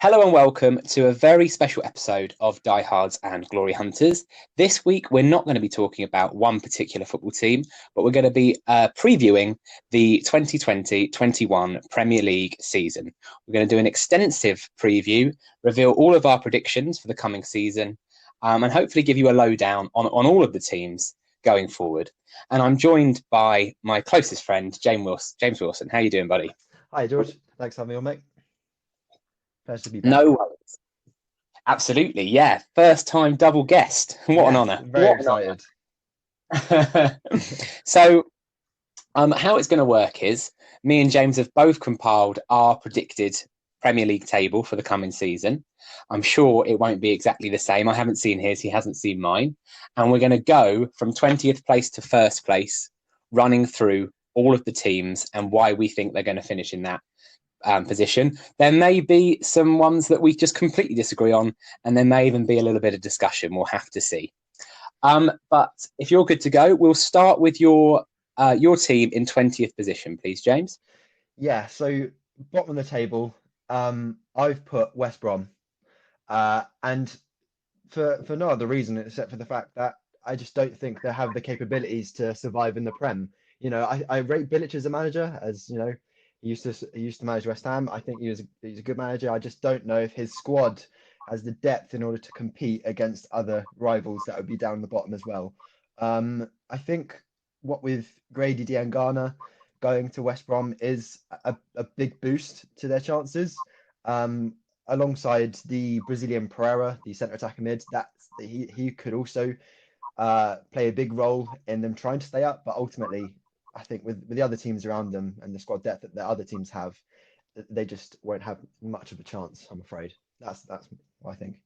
Hello and welcome to a very special episode of Diehards and Glory Hunters. This week, we're not going to be talking about one particular football team, but we're going to be previewing the 2020-21 Premier League season. We're going to do an extensive preview, reveal all of our predictions for the coming season, and hopefully give you a lowdown on all of the teams going forward. And I'm joined by my closest friend, James Wilson. How you doing, buddy? Hi, George. Thanks for having me on, mate. Pleasure to be back. No worries. Absolutely, yeah. First time double guest. What an Yes, honour. very What excited. an honour. So, how it's going to work is me and James have both compiled our predicted Premier League table for the coming season. I'm sure it won't be exactly the same. I haven't seen his, he hasn't seen mine. And we're going to go from 20th place to first place, running through all of the teams and why we think they're going to finish in that position. There may be some ones that we just completely disagree on, and there may even be a little bit of discussion. We'll have to see. But if you're good to go, we'll start with your team in 20th position, please, James. Yeah, so bottom of the table, I've put West Brom, and for no other reason except for the fact that I just don't think they have the capabilities to survive in the Prem. I rate Bilic as a manager, as you know, he used to manage West Ham. I think he's a good manager. I just don't know if his squad has the depth in order to compete against other rivals that would be down the bottom as well. I think what with Grady Diangana going to West Brom is a big boost to their chances. Um, Alongside the Brazilian Pereira, the centre attacker mid, that he could also play a big role in them trying to stay up. But ultimately, I think with the other teams around them and the squad depth that the other teams have, they just won't have much of a chance. I'm afraid that's what I think.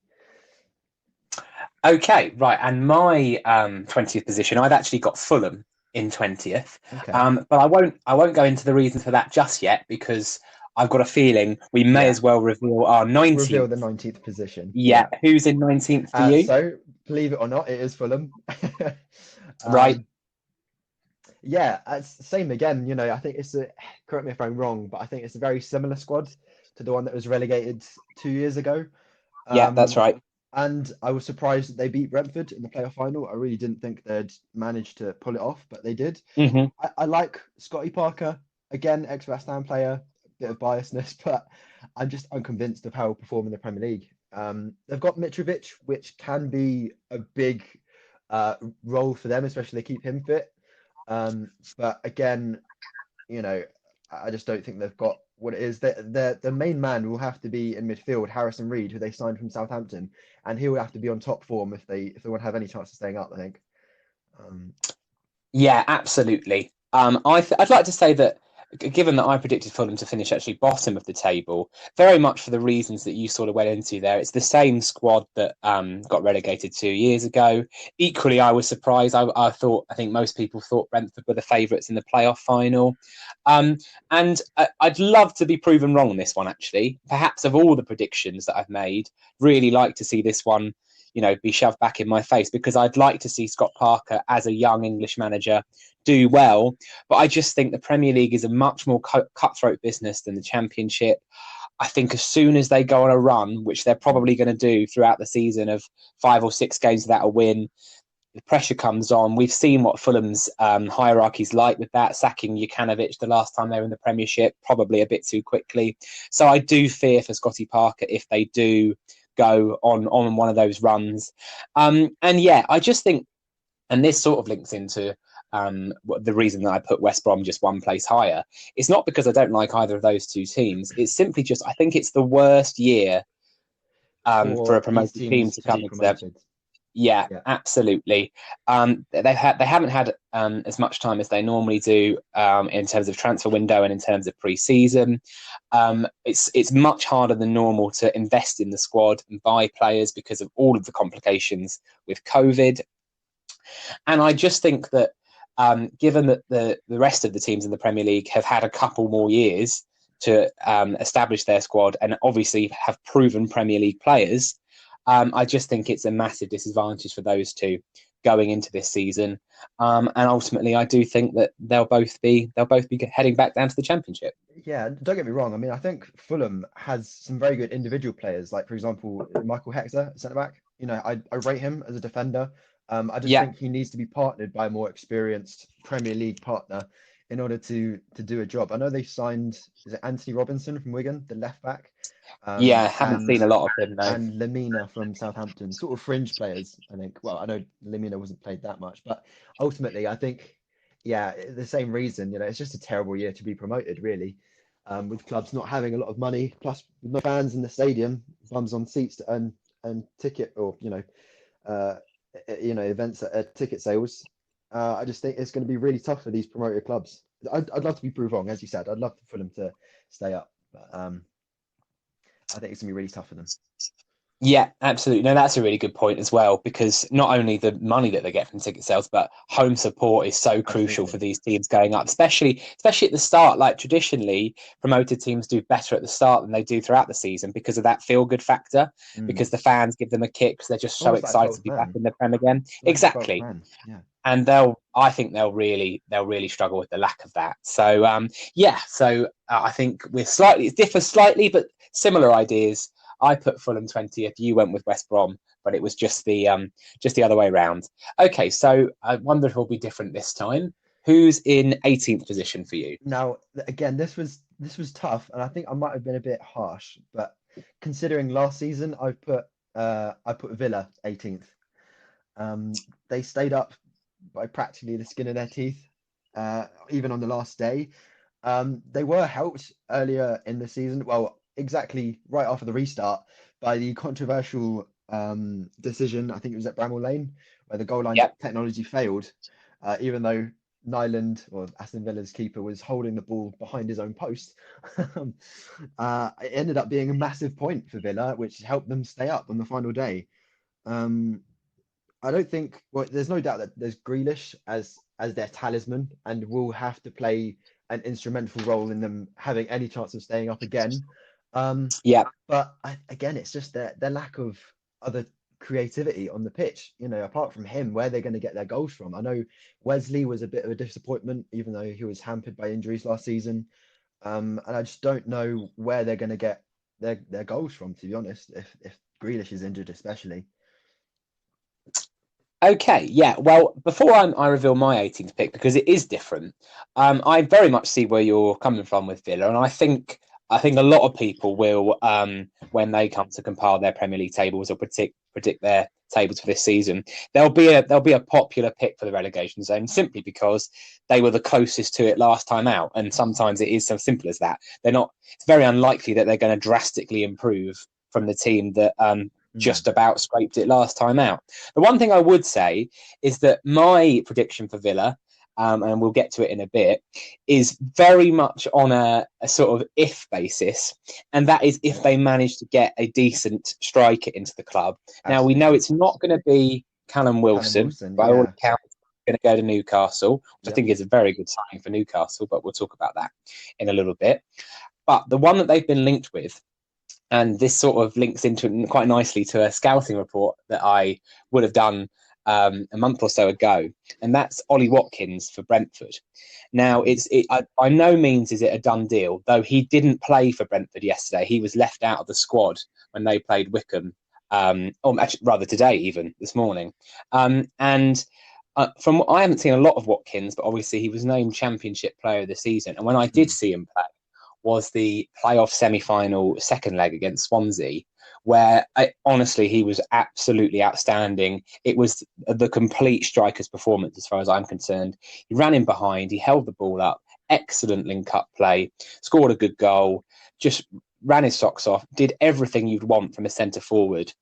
Okay, right. And my 20th position, I've actually got Fulham in 20th. Okay, But I won't go into the reasons for that just yet because I've got a feeling we may yeah. as well reveal our Reveal 19th. the 19th position. Yeah, Yeah. who's in 19th for you? So believe it or not, it is Fulham. Right. um, yeah, it's the same again. I think correct me if I'm wrong, but I think it's a very similar squad to the one that was relegated 2 years ago. Yeah, that's Um, right. and I was surprised that they beat Brentford in the playoff final. I really didn't think they'd manage to pull it off, but they did. Hmm. I like Scotty Parker, again, ex-West Ham player, bit of biasness, but I'm just unconvinced of how he'll perform in the Premier League. They've got Mitrovic, which can be a big uh, role for them, especially if they keep him fit. But again, you know, I just don't think they've got what it is. The main man will have to be in midfield, Harrison Reed, who they signed from Southampton, and he will have to be on top form if they want to have any chance of staying up, I think. Um, Yeah, absolutely. I'd like to say that, given that I predicted Fulham to finish actually bottom of the table, very much for the reasons that you sort of went into there. It's the same squad that got relegated 2 years ago. Equally, I was surprised. I think most people thought Brentford were the favourites in the playoff final. Um, and I'd love to be proven wrong on this one, actually. Perhaps of all the predictions that I've made, really like to see this one be shoved back in my face because I'd like to see Scott Parker as a young English manager do well. But I just think the Premier League is a much more cutthroat business than the Championship. I think as soon as they go on a run, which they're probably going to do throughout the season of 5 or 6 games without a win, the pressure comes on. We've seen what Fulham's hierarchy's like with that, sacking Jukanovic the last time they were in the Premiership, probably a bit too quickly. So I do fear for Scotty Parker if they do go on one of those runs. And yeah, I just think, and this sort of links into the reason that I put West Brom just one place higher. It's not because I don't like either of those two teams. It's simply just I think it's the worst year for a for these promoted team teams to to come be into their. promoted. Yeah, Yeah. absolutely. They haven't had as much time as they normally do in terms of transfer window and in terms of pre-season. It's much harder than normal to invest in the squad and buy players because of all of the complications with COVID. And I just think that given that the rest of the teams in the Premier League have had a couple more years to establish their squad and obviously have proven Premier League players, I just think it's a massive disadvantage for those two going into this season. And ultimately, I do think that they'll both be heading back down to the Championship. Yeah, don't get me wrong. I mean, I think Fulham has some very good individual players, like for example, Michael Hector, centre back. I rate him as a defender. I just Yeah, think he needs to be partnered by a more experienced Premier League partner in order to do a job. I know they signed, is it Anthony Robinson from Wigan, the left back, yeah, haven't and seen a lot of him though. Lemina from Southampton, sort of fringe players, I think. Well, I know Lemina wasn't played that much, but ultimately, I think, yeah, the same reason. It's just a terrible year to be promoted, really, with clubs not having a lot of money, plus with no fans in the stadium, bums on seats to earn ticket or uh, events at ticket sales. I just think it's going to be really tough for these promoted clubs. I'd love to be proved wrong, as you said. I'd love for them to stay up, but I think it's going to be really tough for them. Yeah, absolutely. No, that's a really good point as well, because not only the money that they get from ticket sales, but home support is so crucial for Absolutely. these teams going up, especially at the start. Like traditionally, promoted teams do better at the start than they do throughout the season because of that feel good factor, Mm. because the fans give them a kick because they're just so Almost like a excited to 12th be back man. in the Prem again. Like a 12th Exactly. man. Yeah. And I think they'll really struggle with the lack of that. So, yeah, so I think it differs slightly, but similar ideas. I put Fulham 20th. You went with West Brom, but it was just the other way around. Okay, so I wonder if it'll be different this time. Who's in 18th position for you? Now, again, this was tough, and I think I might have been a bit harsh, but considering last season, I put Villa 18th. They stayed up by practically the skin of their teeth, even on the last day. They were helped earlier in the season, well, exactly right after the restart, by the controversial decision, I think it was at Bramall Lane, where the goal line Yep. technology failed, even though Nyland, or Aston Villa's keeper, was holding the ball behind his own post. It ended up being a massive point for Villa, which helped them stay up on the final day. Um, I don't think. Well, there's no doubt that there's Grealish as their talisman, and will have to play an instrumental role in them having any chance of staying up again. Um, Yep. but again, it's just their lack of other creativity on the pitch. Apart from him, where they're going to get their goals from? I know Wesley was a bit of a disappointment, even though he was hampered by injuries last season. And I just don't know where they're going to get their goals from, to be honest. If Grealish is injured, especially. Okay, yeah. Well, before I reveal my 18th pick, because it is different, I very much see where you're coming from with Villa, and I think a lot of people will, when they come to compile their Premier League tables or predict their tables for this season, there'll be a popular pick for the relegation zone simply because they were the closest to it last time out, and sometimes it is so simple as that. They're not. It's very unlikely that they're going to drastically improve from the team that Mm. just about scraped it last time out. The one thing I would say is that my prediction for Villa, and we'll get to it in a bit, is very much on a sort of if basis, and that is if they manage to get a decent striker into the club. Now, we know Absolutely. it's not going to be Callum Callum Wilson, Wilson, by all yeah. accounts, going to go to Newcastle, which I Yep. think is a very good signing for Newcastle, but we'll talk about that in a little bit. But the one that they've been linked with, and this sort of links into it quite nicely to a scouting report that I would have done a month or so ago, and that's Ollie Watkins for Brentford. Now, Mm. by no means is it a done deal, though he didn't play for Brentford yesterday. He was left out of the squad when they played Wickham, or actually, rather today, even this morning. And from I haven't seen a lot of Watkins, but obviously he was named Championship Player of the Season, and when I did Mm. see him play, was the playoff semi-final second leg against Swansea, where honestly he was absolutely outstanding. It was the complete striker's performance as far as I'm concerned. He ran in behind, he held the ball up, excellent link-up play, scored a good goal, just ran his socks off, did everything you'd want from a centre forward.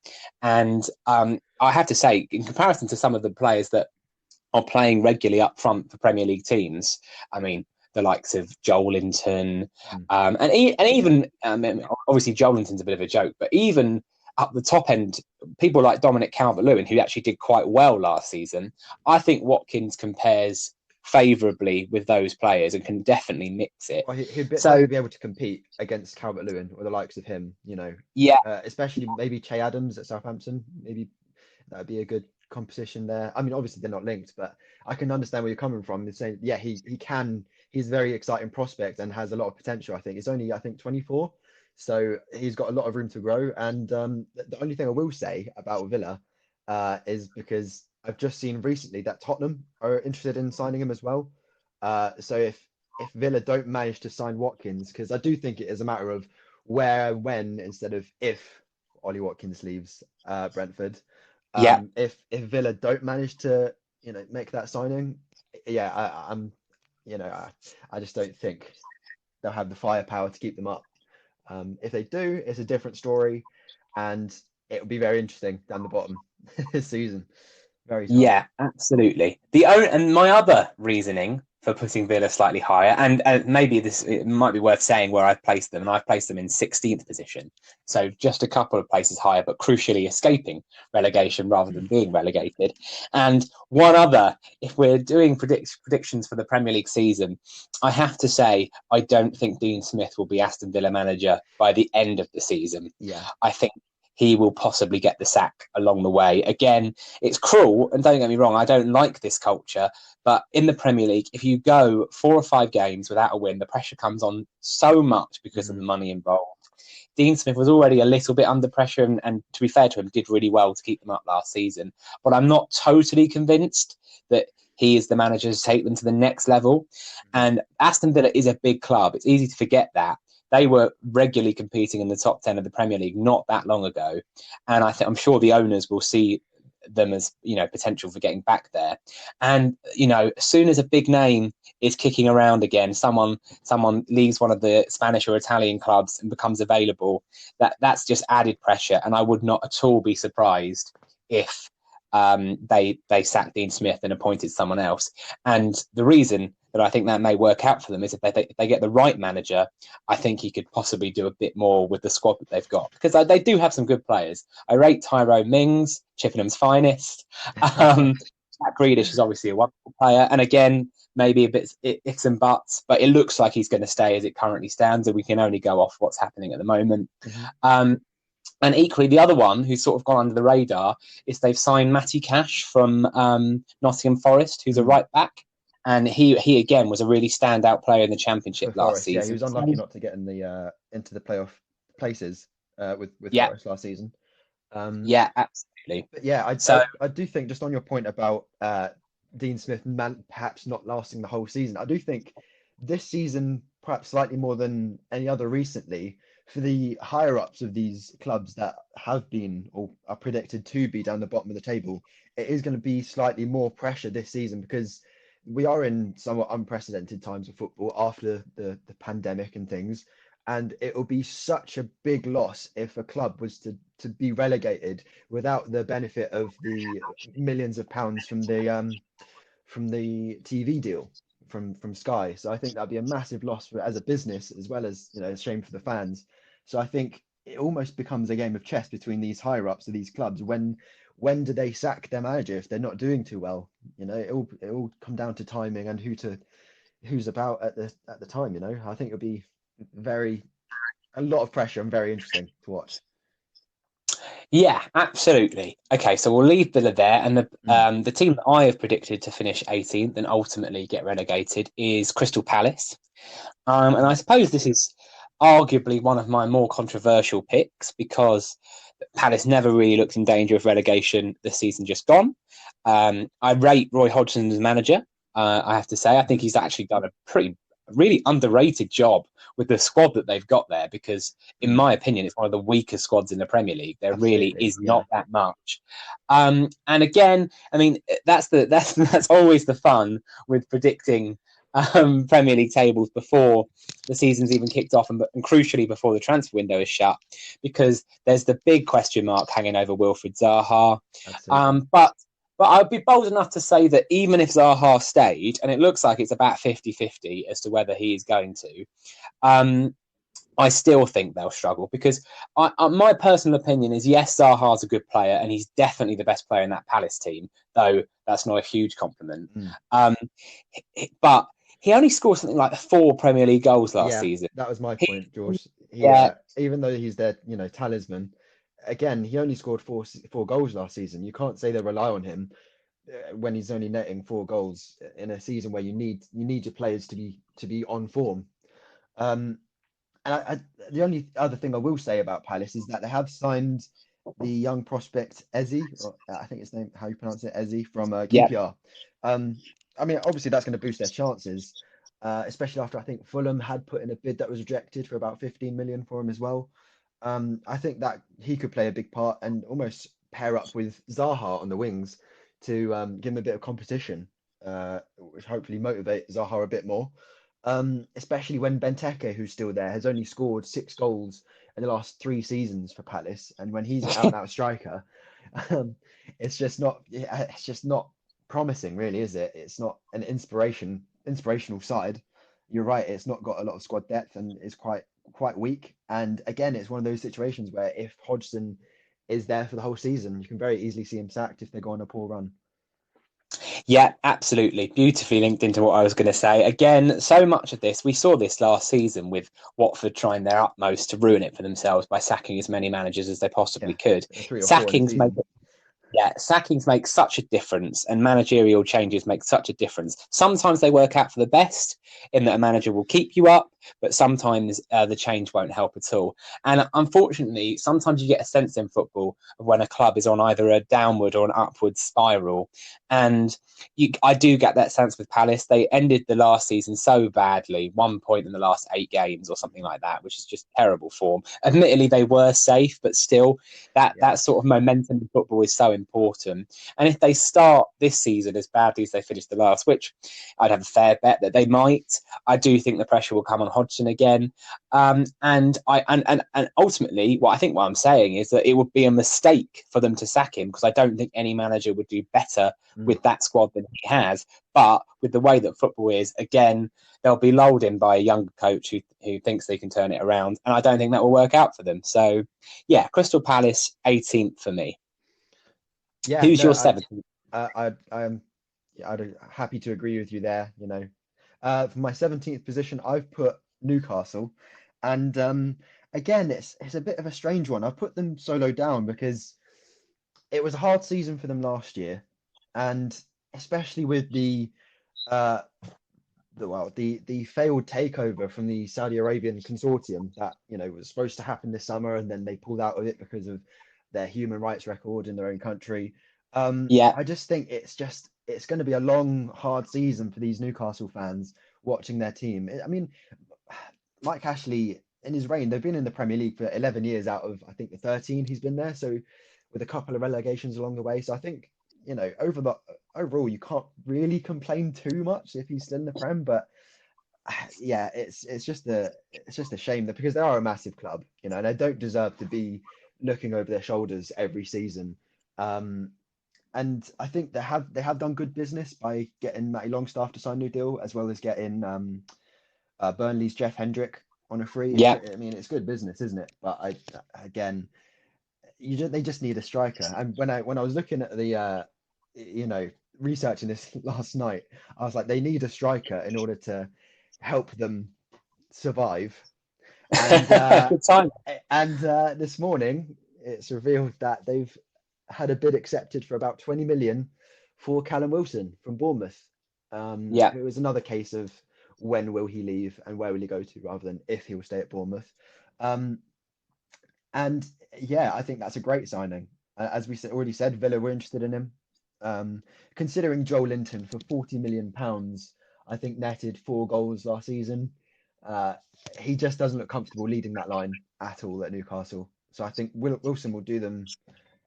And I have to say, in comparison to some of the players that are playing regularly up front for Premier League teams, I mean, the likes of Joelinton, Mm. and even obviously Joelinton's a bit of a joke, but even up the top end, people like Dominic Calvert-Lewin, who actually did quite well last season, I think Watkins compares favourably with those players and can definitely mix it. Well, he'd So certainly be able to compete against Calvert-Lewin or the likes of him, yeah, especially maybe Che Adams at Southampton. Maybe that'd be a good competition there. I mean, obviously they're not linked, but I can understand where you're coming from. It's saying, yeah, he's a very exciting prospect and has a lot of potential. I think he's only, I think, 24, so he's got a lot of room to grow. And the only thing I will say about Villa is because I've just seen recently that Tottenham are interested in signing him as well. So if Villa don't manage to sign Watkins, because I do think it is a matter of where, when, instead of if Ollie Watkins leaves Brentford. Yeah, If Villa don't manage to, make that signing, yeah, I'm, I just don't think they'll have the firepower to keep them up. If they do, it's a different story, and it will be very interesting down the bottom this season. Very tough. yeah, absolutely. And my other reasoning for putting Villa slightly higher, and maybe it might be worth saying where I've placed them, and I've placed them in 16th position, so just a couple of places higher, but crucially escaping relegation rather than being relegated. And one other, if we're doing predictions for the Premier League season, I have to say I don't think Dean Smith will be Aston Villa manager by the end of the season. Yeah. I think he will possibly get the sack along the way. Again, it's cruel, and don't get me wrong, I don't like this culture, but in the Premier League, if you go 4 or 5 games without a win, the pressure comes on so much because of the money involved. Dean Smith was already a little bit under pressure, and to be fair to him, did really well to keep them up last season. But I'm not totally convinced that he is the manager to take them to the next level. And Aston Villa is a big club. It's easy to forget that. They were regularly competing in the top 10 of the Premier League not that long ago. And I'm sure the owners will see them as, potential for getting back there. And, as soon as a big name is kicking around again, someone leaves one of the Spanish or Italian clubs and becomes available, that's just added pressure. And I would not at all be surprised if they sacked Dean Smith and appointed someone else. And the reason that I think that may work out for them is if they get the right manager, I think he could possibly do a bit more with the squad that they've got, because they do have some good players. I rate Tyrone Mings, Chippenham's finest. Jack Grealish is obviously a wonderful player, and again, maybe a bit ifs and buts, but it looks like he's going to stay as it currently stands, and we can only go off what's happening at the moment. And equally, the other one who's sort of gone under the radar is they've signed Matty Cash from Nottingham Forest, who's a right back. And he again was a really standout player in the Championship last season. Yeah, he was unlucky not to get in the into the playoff places with Forest last season. Yeah, absolutely. But yeah, I do think, just on your point about Dean Smith perhaps not lasting the whole season, I do think this season, perhaps slightly more than any other recently, for the higher ups of these clubs that have been or are predicted to be down the bottom of the table, it is going to be slightly more pressure this season, because we are in somewhat unprecedented times of football after the pandemic and things. And it will be such a big loss if a club was to be relegated without the benefit of the millions of pounds from the TV deal from Sky. So I think that'd be a massive loss as a business, as well as, a shame for the fans. So I think it almost becomes a game of chess between these higher ups of these clubs. When do they sack their manager if they're not doing too well? It'll come down to timing and who's about at the time. I think it'll be a lot of pressure and very interesting to watch. Yeah, absolutely. Okay, so we'll leave Villa there, and the team that I have predicted to finish 18th and ultimately get relegated is Crystal Palace. And I suppose this is arguably one of my more controversial picks, because Palace never really looked in danger of relegation this season just gone. I rate Roy Hodgson as manager. I have to say, I think he's actually done a really underrated job with the squad that they've got there, because in my opinion, it's one of the weakest squads in the Premier League. There really is not that much. And again, I mean, that's always the fun with predicting Premier League tables before the season's even kicked off, and crucially before the transfer window is shut, because there's the big question mark hanging over Wilfried Zaha. But I'd be bold enough to say that even if Zaha stayed, and it looks like it's about 50-50 as to whether he is going to, I still think they'll struggle, because my personal opinion is, yes, Zaha's a good player, and he's definitely the best player in that Palace team, though that's not a huge compliment. But he only scored something like 4 Premier League goals last season. That was my point, George. Even though he's their, talisman, again, he only scored four goals last season. You can't say they rely on him when he's only netting 4 goals in a season where you need your players to be on form. Um, and the only other thing I will say about Palace is that they have signed the young prospect Eze, or I think it's name how you pronounce it, Eze from Yeah. QPR. Um, I mean, obviously that's going to boost their chances, especially after I think Fulham had put in a bid that was rejected for about 15 million for him as well. I think that he could play a big part and almost pair up with Zaha on the wings to give him a bit of competition, which hopefully motivate Zaha a bit more. Especially when Benteke, who's still there, has only scored 6 goals in the last 3 seasons for Palace, and when he's an out and out striker, um, it's just not promising, really, is it? It's not an inspirational side. You're right, it's not got a lot of squad depth and is quite weak. And again, it's one of those situations where if Hodgson is there for the whole season, you can very easily see him sacked if they go on a poor run. Yeah, absolutely. Beautifully linked into what I was going to say. Again, so much of this, we saw this last season with Watford trying their utmost to ruin it for themselves by sacking as many managers as they possibly Yeah, could. 3 or 4 in a Sackings make season. Yeah, sackings make such a difference, and managerial changes make such a difference. Sometimes they work out for the best, in that a manager will keep you up, but sometimes the change won't help at all. And unfortunately, sometimes you get a sense in football of when a club is on either a downward or an upward spiral. And I do get that sense with Palace. They ended the last season so badly, 1 point in the last 8 games or something like that, which is just terrible form. Admittedly, they were safe, but still, that Yeah. sort of momentum in football is so important. And if they start this season as badly as they finished the last, which I'd have a fair bet that they might, I do think the pressure will come on Hodgson again. And ultimately, what I'm saying is that it would be a mistake for them to sack him, because I don't think any manager would do better Mm. with that squad than he has. But with the way that football is, again, they'll be lulled in by a younger coach who thinks they can turn it around, and I don't think that will work out for them. So, yeah, Crystal Palace 18th for me. Yeah, Who's no, your 17th? I am yeah, I'd happy to agree with you there. For my 17th position, I've put Newcastle, and again, it's a bit of a strange one. I've put them so low down because it was a hard season for them last year, and especially with uh, the failed takeover from the Saudi Arabian consortium that was supposed to happen this summer, and then they pulled out of it because of their human rights record in their own country. Yeah, I just think it's going to be a long, hard season for these Newcastle fans watching their team. I mean, Mike Ashley, in his reign, they've been in the Premier League for 11 years out of, I think, the 13 he's been there. So, with a couple of relegations along the way. So, I think, overall, you can't really complain too much if he's still in the Prem. But yeah, it's just a shame that because they are a massive club, and they don't deserve to be looking over their shoulders every season. Um, and I think they have done good business by getting Matty Longstaff to sign a new deal, as well as getting Burnley's Jeff Hendrick on a free. yeah. I mean, it's good business, isn't it? But again, they just need a striker. And when I was looking at the you know researching this last night, I was like, they need a striker in order to help them survive. And Good time. this morning, it's revealed that they've had a bid accepted for about 20 million for Callum Wilson from Bournemouth. Yeah. It was another case of when will he leave and where will he go to, rather than if he will stay at Bournemouth. Um, and yeah, I think that's a great signing. As we already said, Villa were interested in him. Considering Joel Linton for £40 million, I think netted 4 goals last season. Uh, he just doesn't look comfortable leading that line at all at Newcastle. So I think Wilson will do them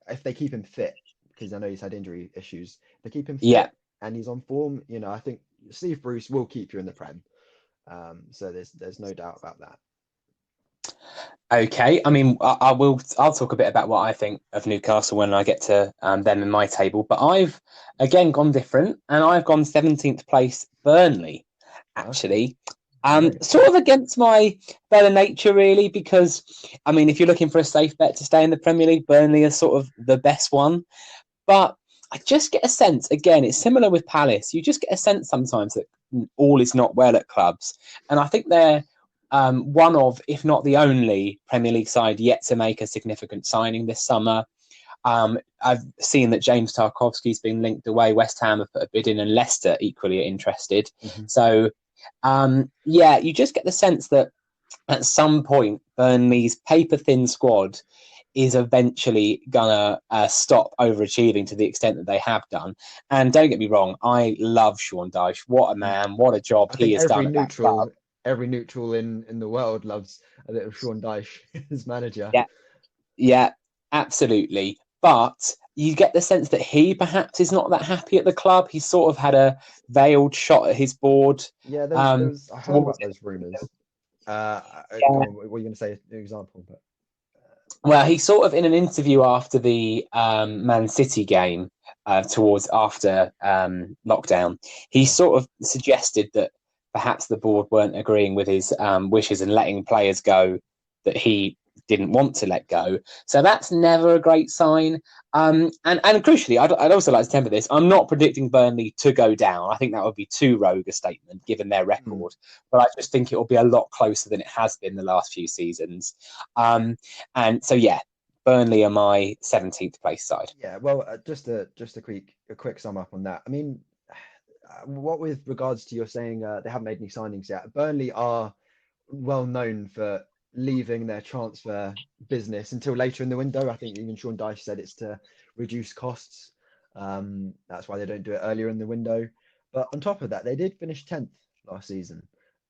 if they keep him fit, because I know he's had injury issues. If they keep him Yeah. fit and he's on form, I think Steve Bruce will keep you in the Prem. So there's no doubt about that. Okay. I mean, I'll talk a bit about what I think of Newcastle when I get to them in my table. But I've again gone different, and I've gone 17th place Burnley, Okay, actually. great. Sort of against my better nature, really, because I mean, if you're looking for a safe bet to stay in the Premier League, Burnley is sort of the best one. But I just get a sense, again, it's similar with Palace. You just get a sense sometimes that all is not well at clubs. And I think they're one of, if not the only, Premier League side yet to make a significant signing this summer. I've seen that James Tarkowski's been linked away. West Ham have put a bid in, and Leicester equally are interested. Mhm. So, you just get the sense that at some point, Burnley's paper-thin squad is eventually gonna stop overachieving to the extent that they have done. And don't get me wrong, I love Sean Dyche. What a man! What a job I he think has done at that club. every neutral in the world loves a little Sean Dyche as manager. Yeah, absolutely. But you get the sense that he perhaps is not that happy at the club. He's sort of had a veiled shot at his board. Yeah, I heard about those rumours. Go on, what are you going to say? An example, but Well, he sort of in an interview after the Man City game, towards after lockdown, he sort of suggested that perhaps the board weren't agreeing with his wishes and letting players go that he didn't want to let go. So that's never a great sign. And crucially, I'd also like to temper this. I'm not predicting Burnley to go down. I think that would be too rogue a statement given their record. But I just think it will be a lot closer than it has been the last few seasons. And so, yeah, Burnley are my 17th place side. Yeah, well, just a quick sum up on that. I mean, what with regards to your saying they haven't made any signings yet, Burnley are well known for leaving their transfer business until later in the window. I think even Sean Dyche said it's to reduce costs. That's why they don't do it earlier in the window. But on top of that, they did finish 10th last season.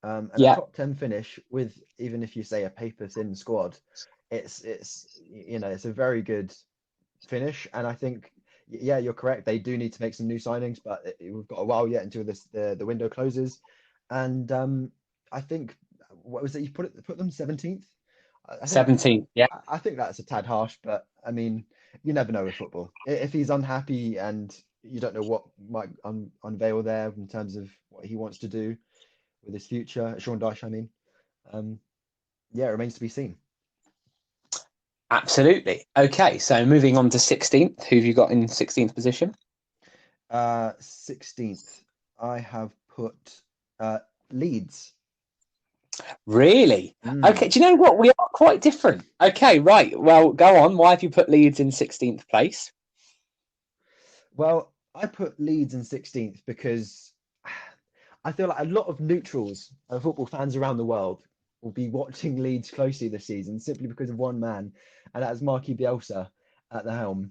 And a top 10 finish with, even if you say a paper thin squad, it's a very good finish. And I think, yeah, you're correct. They do need to make some new signings, but we've got a while yet until the window closes. And I think, what was it? You put them 17th? 17th, yeah. I think that's a tad harsh, but I mean, you never know with football. If he's unhappy and you don't know what might unveil there in terms of what he wants to do with his future, Sean Dyche, I mean, it remains to be seen. Absolutely. Okay, so moving on to 16th. Who have you got in 16th position? 16th, I have put Leeds. Really? Okay, do you know what? We are quite different. Okay, right. Well, go on. Why have you put Leeds in 16th place? Well, I put Leeds in 16th because I feel like a lot of neutrals and football fans around the world will be watching Leeds closely this season simply because of one man, and that's Marky Bielsa at the helm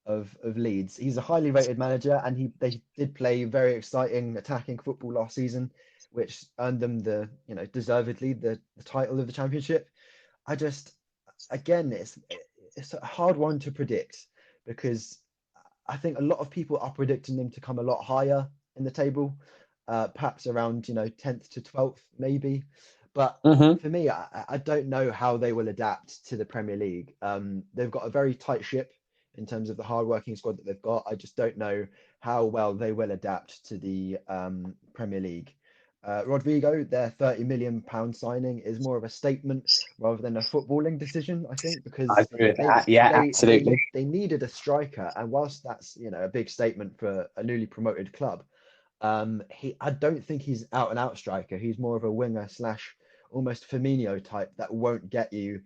of Leeds. He's a highly rated manager, and they did play very exciting attacking football last season, which earned them deservedly the title of the championship. Again, it's a hard one to predict because I think a lot of people are predicting them to come a lot higher in the table, perhaps around 10th to 12th maybe. But for me, I don't know how they will adapt to the Premier League. They've got a very tight ship in terms of the hard-working squad that they've got. I just don't know how well they will adapt to the Premier League. Rodrigo, their £30 million signing, is more of a statement rather than a footballing decision, I think, because I agree with that. Yeah, absolutely. They needed a striker, and whilst that's a big statement for a newly promoted club, I don't think he's out and out striker. He's more of a winger / almost Firmino type that won't get you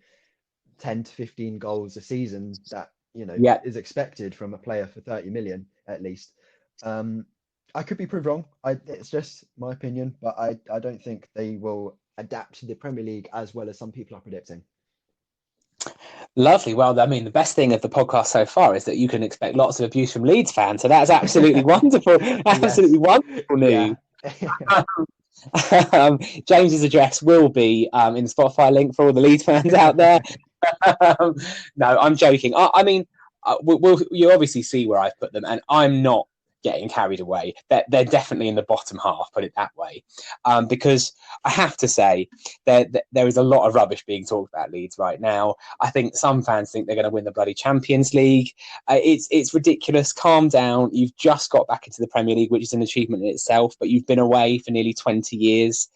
10 to 15 goals a season that is expected from a player for 30 million at least. I could be proved wrong. It's just my opinion, but I don't think they will adapt to the Premier League as well as some people are predicting. Lovely. Well, I mean, the best thing of the podcast so far is that you can expect lots of abuse from Leeds fans. So that's absolutely wonderful. Absolutely wonderful news. Yeah. James's address will be in the Spotify link for all the Leeds fans out there. No, I'm joking. I mean, you obviously see where I've put them, and I'm not getting carried away. They're definitely in the bottom half, put it that way, because I have to say there is a lot of rubbish being talked about Leeds right now. I think some fans think they're going to win the bloody Champions League. It's ridiculous. Calm down. You've just got back into the Premier League, which is an achievement in itself, but you've been away for nearly 20 years.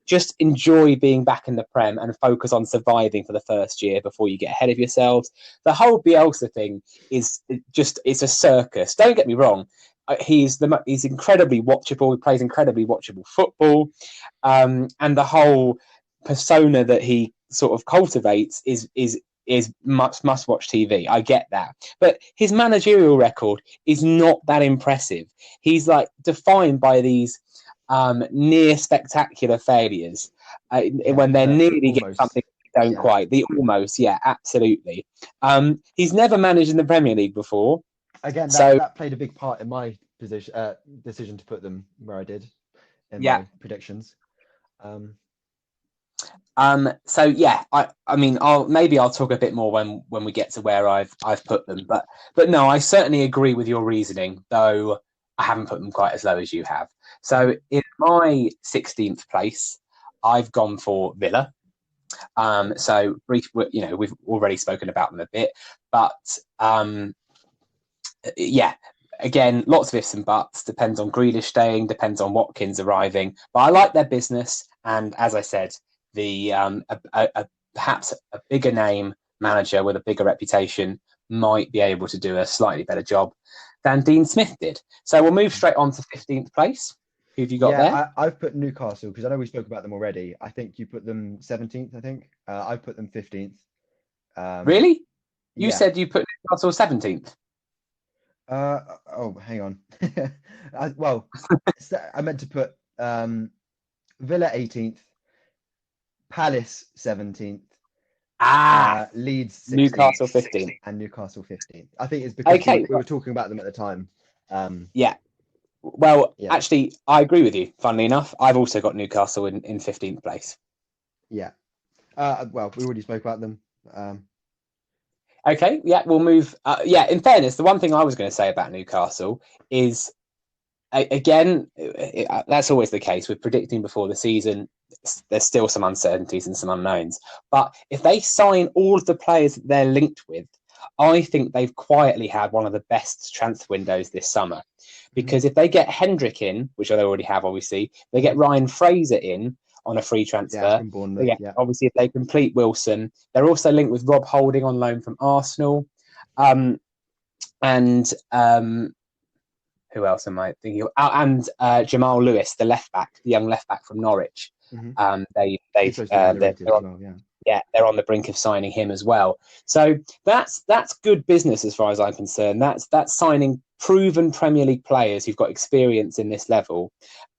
Just enjoy being back in the Prem and focus on surviving for the first year before you get ahead of yourselves. The whole Bielsa thing it's a circus. Don't get me wrong. He's incredibly watchable. He plays incredibly watchable football. And the whole persona that he sort of cultivates is must watch TV. I get that, but his managerial record is not that impressive. He's like defined by these near spectacular failures when they're nearly getting something they don't quite. The almost, yeah, absolutely. He's never managed in the Premier League before. Again, So that played a big part in my decision to put them where I did in yeah. my predictions. So yeah, I mean, I'll talk a bit more when we get to where I've put them, but no, I certainly agree with your reasoning, though I haven't put them quite as low as you have. So in my 16th place, I've gone for Villa. So brief, we've already spoken about them a bit, but yeah. Again, lots of ifs and buts. Depends on Grealish staying. Depends on Watkins arriving. But I like their business, and as I said, the perhaps a bigger name manager with a bigger reputation might be able to do a slightly better job than Dean Smith did. So we'll move straight on to 15th place. Who have you got there? I've put Newcastle because I know we spoke about them already. I think you put them 17th. I think I've put them 15th. Really? You Yeah. said you put Newcastle 17th. Oh, hang on. I meant to put Villa 18th, Palace 17th, Leeds 16th, Newcastle 15th. and Newcastle 15th. I think it's because Okay. we were talking about them at the time. Yeah. Well, actually, I agree with you. Funnily enough, I've also got Newcastle in 15th place. Yeah. Well, we already spoke about them. Okay, yeah, we'll move. In fairness, the one thing I was going to say about Newcastle is, again, that's always the case with predicting before the season. There's still some uncertainties and some unknowns. But if they sign all of the players that they're linked with, I think they've quietly had one of the best transfer windows this summer. Because if they get Hendrick in, which they already have, obviously, they get Ryan Fraser in on a free transfer. From Bournemouth, obviously, if they complete Wilson, they're also linked with Rob Holding on loan from Arsenal. And who else am I thinking of? And Jamal Lewis, the young left back from Norwich. They're on the brink of signing him as well. So that's good business as far as I'm concerned. That's signing proven Premier League players who've got experience in this level,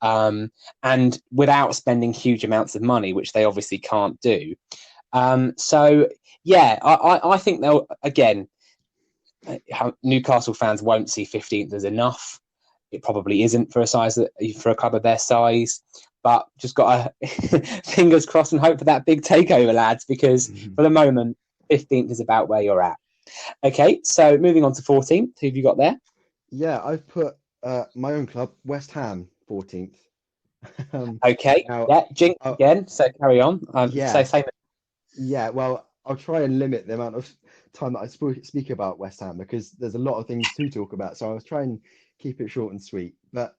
and without spending huge amounts of money, which they obviously can't do. So yeah, I think they'll, again, Newcastle fans won't see 15th as enough. It probably isn't for a club of their size. But just got to fingers crossed and hope for that big takeover, lads, because for the moment, 15th is about where you're at. Okay, so moving on to 14th. Who have you got there? Yeah, I've put my own club, West Ham, 14th. Okay, jinx again, so carry on. Yeah, well, I'll try and limit the amount of time that I speak about West Ham because there's a lot of things to talk about. So I was trying to keep it short and sweet. But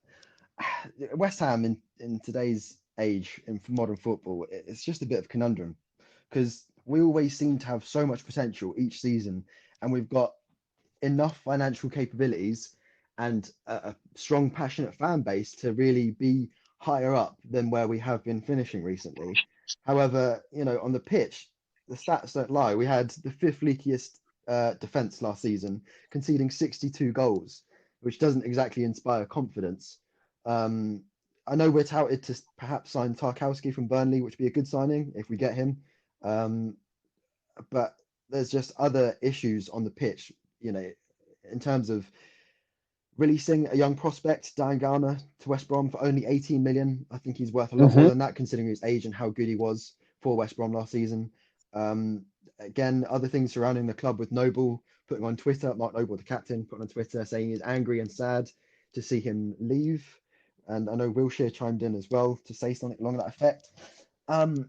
West Ham in today's age in modern football, it's just a bit of a conundrum because we always seem to have so much potential each season, and we've got enough financial capabilities and a strong, passionate fan base to really be higher up than where we have been finishing recently. However, on the pitch, the stats don't lie. We had the fifth leakiest defense last season, conceding 62 goals, which doesn't exactly inspire confidence. I know we're touted to perhaps sign Tarkowski from Burnley, which would be a good signing if we get him. But there's just other issues on the pitch, in terms of releasing a young prospect, Diangana, to West Brom for only 18 million. I think he's worth a lot more than that, considering his age and how good he was for West Brom last season. Again, other things surrounding the club with Noble putting on Twitter, Mark Noble, the captain, putting on Twitter saying he's angry and sad to see him leave. And I know Wilshere chimed in as well to say something along that effect. For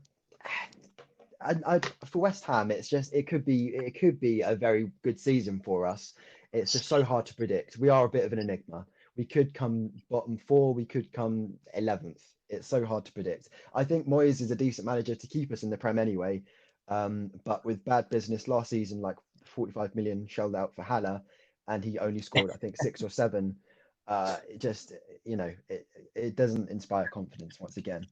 West Ham, it could be a very good season for us. It's just so hard to predict. We are a bit of an enigma. We could come bottom 4, we could come 11th. It's so hard to predict. I think Moyes is a decent manager to keep us in the Prem anyway. But with bad business last season, like 45 million shelled out for Haller, and he only scored, I think, 6 or 7. It doesn't inspire confidence once again.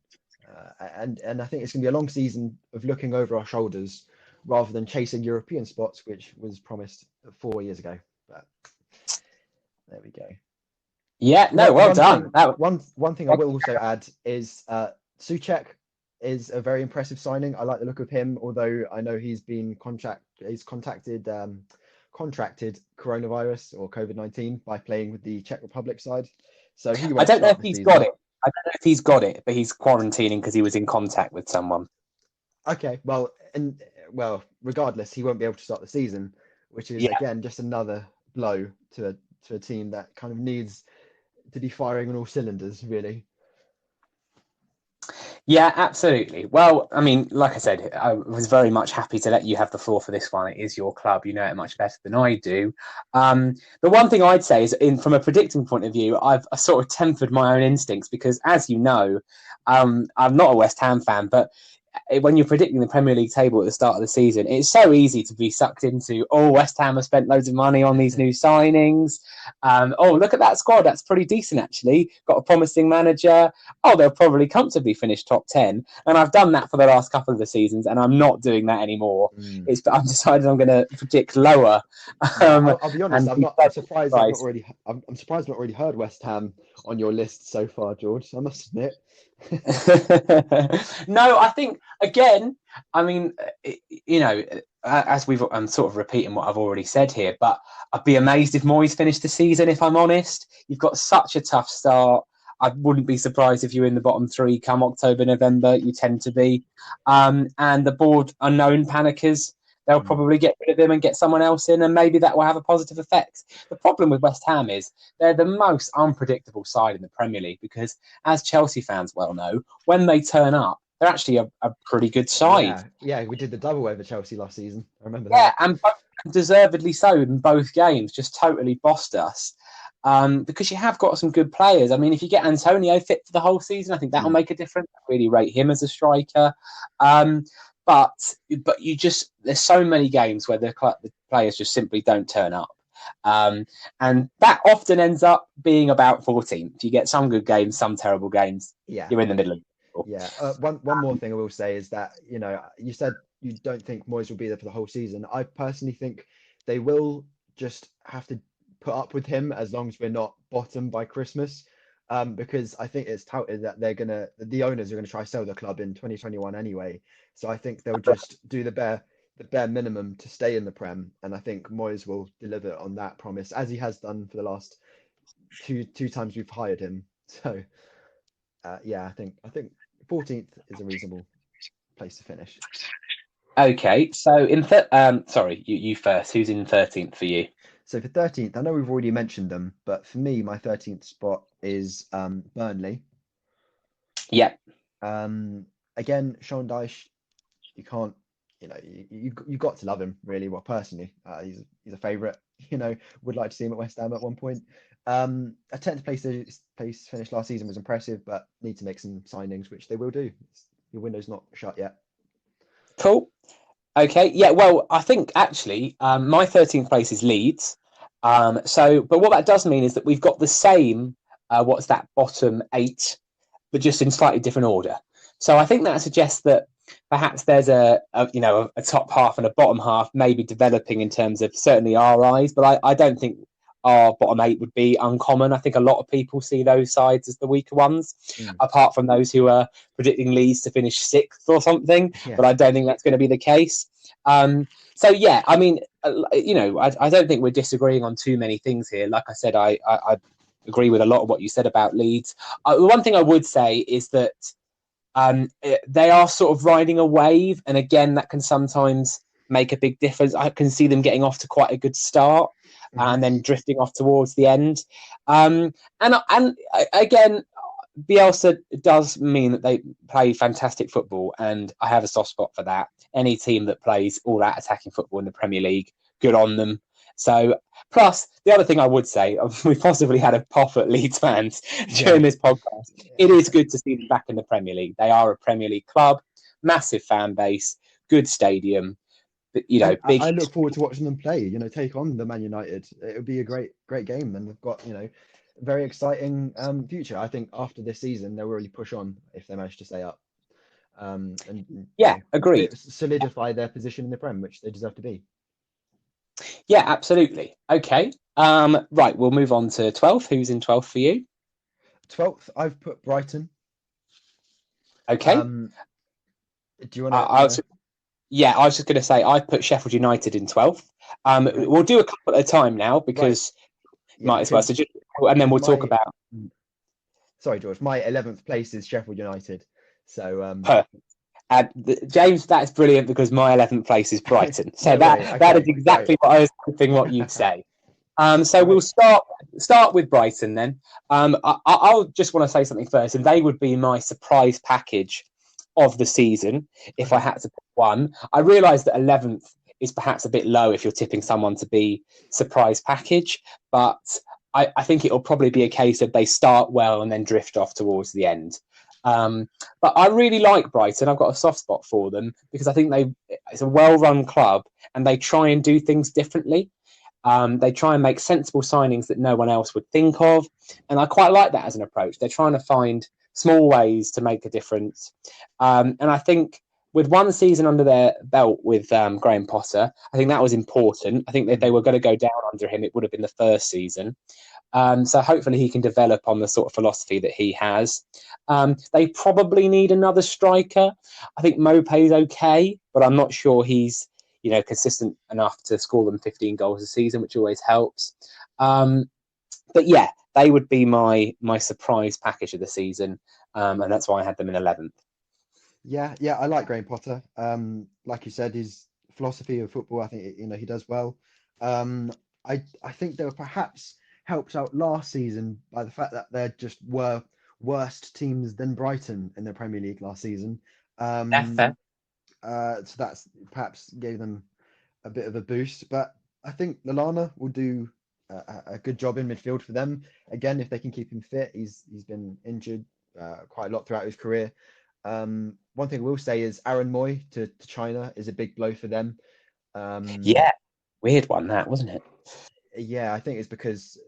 And I think it's going to be a long season of looking over our shoulders rather than chasing European spots, which was promised 4 years ago. But there we go. Yeah, no, One well one done. thing That one thing I will also add is Suchek is a very impressive signing. I like the look of him, although I know he's contracted coronavirus or COVID-19 by playing with the Czech Republic side, so he I won't don't know start if the he's got season. it. I don't know if he's got it, but he's quarantining because he was in contact with someone. Okay, well, regardless, he won't be able to start the season, which is Yeah. again just another blow to a team that kind of needs to be firing on all cylinders, really. Yeah, absolutely. Well, I mean, like I said, I was very much happy to let you have the floor for this one. It is your club. You know it much better than I do. The one thing I'd say is, from a predicting point of view, I've sort of tempered my own instincts because, as you know, I'm not a West Ham fan, but when you're predicting the Premier League table at the start of the season, it's so easy to be sucked into, oh, West Ham have spent loads of money on these new signings. Oh, look at that squad. That's pretty decent, actually. Got a promising manager. Oh, they'll probably comfortably finish top 10. And I've done that for the last couple of the seasons, and I'm not doing that anymore. Mm. I've decided I'm going to predict lower. Yeah, I'll be honest. And I'm be not. I'm surprised. surprised. I'm surprised I've not already heard West Ham on your list so far, George. I must admit. No, I think again. I mean, you know, as I'm sort of repeating what I've already said here, but I'd be amazed if Moyes finished the season. If I'm honest, you've got such a tough start. I wouldn't be surprised if you're in the bottom three come October, November. You tend to be, and the board are known panickers. They'll Mm. probably get rid of him and get someone else in, and maybe that will have a positive effect. The problem with West Ham is they're the most unpredictable side in the Premier League because, as Chelsea fans well know, when they turn up, they're actually a pretty good side. Yeah. We did the double over Chelsea last season. I remember Yeah, that. and deservedly so in both games, just totally bossed us. Because you have got some good players. I mean, if you get Antonio fit for the whole season, I think that'll Mm. make a difference. I really rate him as a striker. Um, but you just there's so many games where the players just simply don't turn up. And that often ends up being about 14th. You get some good games, some terrible games. Yeah. You're in the middle of it. Yeah. One more thing I will say is that, you said you don't think Moyes will be there for the whole season. I personally think they will just have to put up with him as long as we're not bottom by Christmas. Because I think it's touted that the owners are gonna try to sell the club in 2021 anyway. So I think they'll just do the bare minimum to stay in the Prem, and I think Moyes will deliver on that promise as he has done for the last two times we've hired him. So yeah, I think 14th is a reasonable place to finish. Okay, so sorry, you first. Who's in 13th for you? So for 13th, I know we've already mentioned them, but for me, my 13th spot is Burnley. Yeah, Again, Sean Dyche, you can't, you got to love him really. Well, personally, he's a favourite. Would like to see him at West Ham at one point. A 10th place finish last season was impressive, but need to make some signings, which they will do. Your window's not shut yet. cool. Okay, yeah. Well, I think actually my 13th place is Leeds. But what that does mean is that we've got the same. What's that bottom eight, but just in slightly different order. So I think that suggests that perhaps there's a top half and a bottom half maybe developing in terms of certainly our eyes, but I don't think our bottom eight would be uncommon. I think a lot of people see those sides as the weaker ones, Mm, apart from those who are predicting Leeds to finish sixth or something. yeah. But I don't think that's going to be the case. So yeah, I mean, I don't think we're disagreeing on too many things here. Like I said, I agree with a lot of what you said about Leeds. The one thing I would say is that they are sort of riding a wave, and again, that can sometimes make a big difference. I can see them getting off to quite a good start Mhm. and then drifting off towards the end. And again, Bielsa does mean that they play fantastic football, and I have a soft spot for that. Any team that plays all that attacking football in the Premier League, good on them. So, plus the other thing I would say, we possibly had a pop at Leeds fans during Yeah. this podcast. It is good to see them back in the Premier League. They are a Premier League club, massive fan base, good stadium, And I big. look forward to watching them play, take on the Man United. It would be a great game, and they've got, very exciting future. I think after this season, they'll really push on if they manage to stay up. and Yeah, agreed. solidify their position in the Prem, which they deserve to be. Yeah, absolutely. Okay. Right, we'll move on to 12th. Who's in 12th for you? 12th, I've put Brighton. Okay. Um, do you want I was, to? yeah, I was just going to say I put Sheffield United in 12th. Okay, We'll do a couple at a time now right. because Yeah, might as well. So just, and then because we'll talk my about sorry, George, my 11th place is Sheffield United. So perfect. James, that's brilliant because my 11th place is Brighton. So no way. that is Okay, great. exactly what I was hoping what you'd say. So we'll My start with Brighton then. I'll just want to say something first, and they would be my surprise package of the season if I okay. had to pick one. I realise that 11th is perhaps a bit low if you're tipping someone to be surprise package, but I think it'll probably be a case of they start well and then drift off towards the end. But I really like Brighton. I've got a soft spot for them because I think it's a well-run club and they try and do things differently. They try and make sensible signings that no one else would think of. And I quite like that as an approach. They're trying to find small ways to make a difference. And I think with one season under their belt with Graham Potter, I think that was important. I think that if they Mm. were going to go down under him, it would have been the first season. So hopefully he can develop on the sort of philosophy that he has. They probably need another striker. I think Mopé's okay, but I'm not sure he's consistent enough to score them 15 goals a season, which always helps. But yeah, they would be my surprise package of the season, and that's why I had them in 11th. Yeah, I like Graham Potter. Like you said, his philosophy of football, I think he does well. Um, I think they were perhaps helped out last season by the fact that there just were worst teams than Brighton in the Premier League last season. That's Um, fair. so that's perhaps gave them a bit of a boost. But I think Lallana will do a good job in midfield for them. Again, if they can keep him fit, he's been injured quite a lot throughout his career. One thing I will say is Aaron Moy to China is a big blow for them. Um, Yeah, weird one that wasn't it? yeah, I think it's because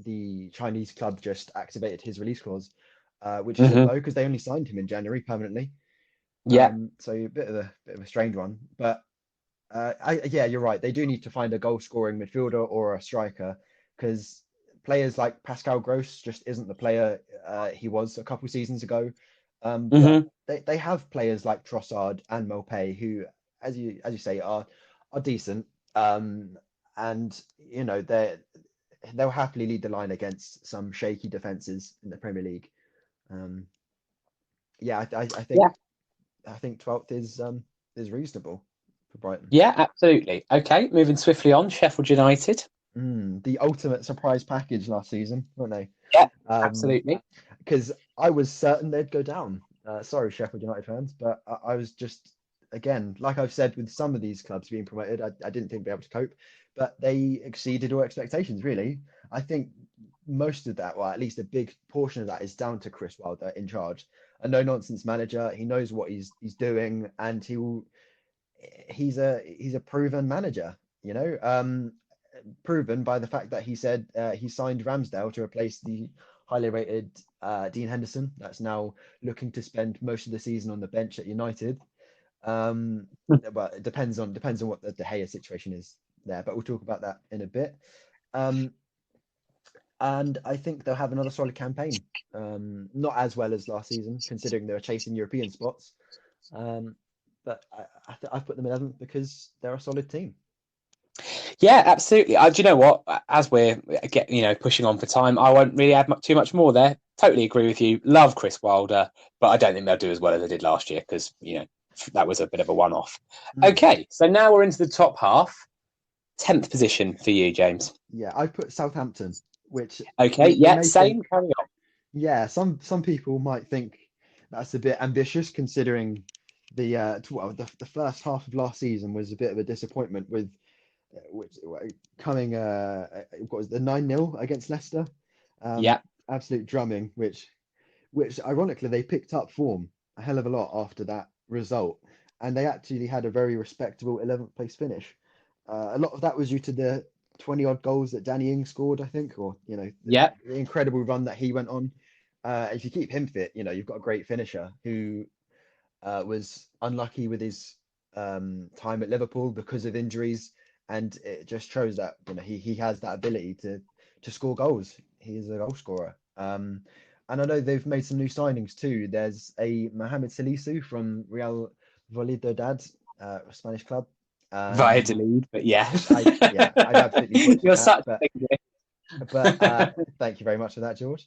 the Chinese club just activated his release clause, which is a Mm-hmm. blow because they only signed him in January permanently. Yeah. So a bit of a strange one. But yeah, you're right. They do need to find a goal scoring midfielder or a striker because players like Pascal Gross just isn't the player he was a couple seasons ago. But Mm-hmm. they have players like Trossard and Mopé who, as you say, are decent. And they'll happily lead the line against some shaky defenses in the Premier League. Um, yeah, Yeah. I think 12th is reasonable for Brighton. Yeah, absolutely. Okay, moving swiftly on. Sheffield United. The ultimate surprise package last season, weren't they? Yeah, Um, absolutely. because I was certain they'd go down. Sorry, Sheffield United fans, but I was just, again, like I've said with some of these clubs being promoted, I didn't think they'd be able to cope, but they exceeded all expectations, really. I think most of that, well, at least a big portion of that, is down to Chris Wilder in charge. A no-nonsense manager. He knows what he's doing, and he's a proven manager. Proven by the fact that he said he signed Ramsdale to replace the highly rated Dean Henderson. That's now looking to spend most of the season on the bench at United. Um, but it depends on what the De Gea situation is there. But we'll talk about that in a bit. Um, and I think they'll have another solid campaign. Not as well as last season, considering they were chasing European spots. Um, but I've put them 11th because they're a solid team. Yeah, absolutely. Do you know what? As we're pushing on for time, I won't really add too much more there. Totally agree with you. Love Chris Wilder, but I don't think they'll do as well as they did last year because that was a bit of a one-off. Mm. Okay, so now we're into the top half. 10th position for you, James. Yeah, I put Southampton, which Okay, we yeah, may think, same. Carry on. yeah, some people might think that's a bit ambitious considering the first half of last season was a bit of a disappointment with which coming what was the 9-0 against Leicester, um, Yeah. absolute drumming, which ironically they picked up form a hell of a lot after that result, and they actually had a very respectable 11th place finish. A lot of that was due to the 20 odd goals that Danny Ings scored, I think, or Yeah. the incredible run that he went on. If you keep him fit, you've got a great finisher who was unlucky with his time at Liverpool because of injuries, and it just shows that he has that ability to score goals. He is a goal scorer. And I know they've made some new signings too. There's a Mohamed Salisu from Real Valladolid, a Spanish club. Um, Valladolid, but yeah. I'd absolutely butchered You're that, such a but thank you very much for that, George.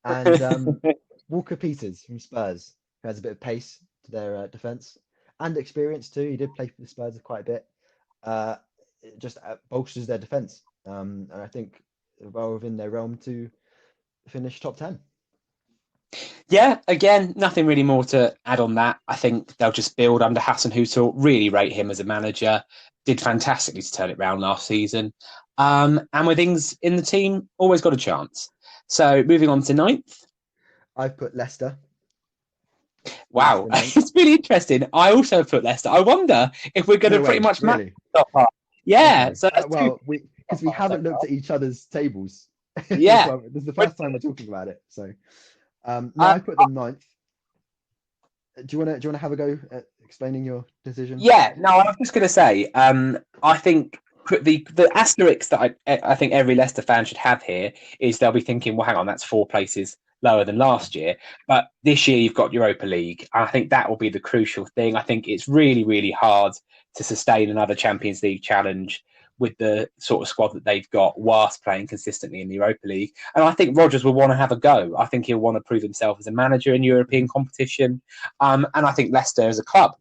And Walker Peters from Spurs, who has a bit of pace to their defence and experience too. He did play for the Spurs quite a bit. It just bolsters their defence, and I think well within their realm to finish top 10. Yeah, again, nothing really more to add on that. I think they'll just build under Hassan Hutel. Really rate him as a manager. Did fantastically to turn it round last season. And with things in the team, always got a chance. So moving on to ninth. I've put Leicester. Wow, it's really interesting. I also put Leicester. I wonder if we're going to pretty much match top half. Yeah, okay. so well, because we haven't looked at each other's tables. Yeah, this is the first time we're talking about it. So, no, I put them ninth. Do you want to have a go at explaining your decision? Yeah, no, I was just going to say, I think the asterisk that I think every Leicester fan should have here is they'll be thinking, well, hang on, that's 4 places lower than last year. But this year you've got Europa League. I think that will be the crucial thing. I think it's really, really hard to sustain another Champions League challenge with the sort of squad that they've got whilst playing consistently in the Europa League. And I think Rodgers will want to have a go. I think he'll want to prove himself as a manager in European competition. And I think Leicester as a club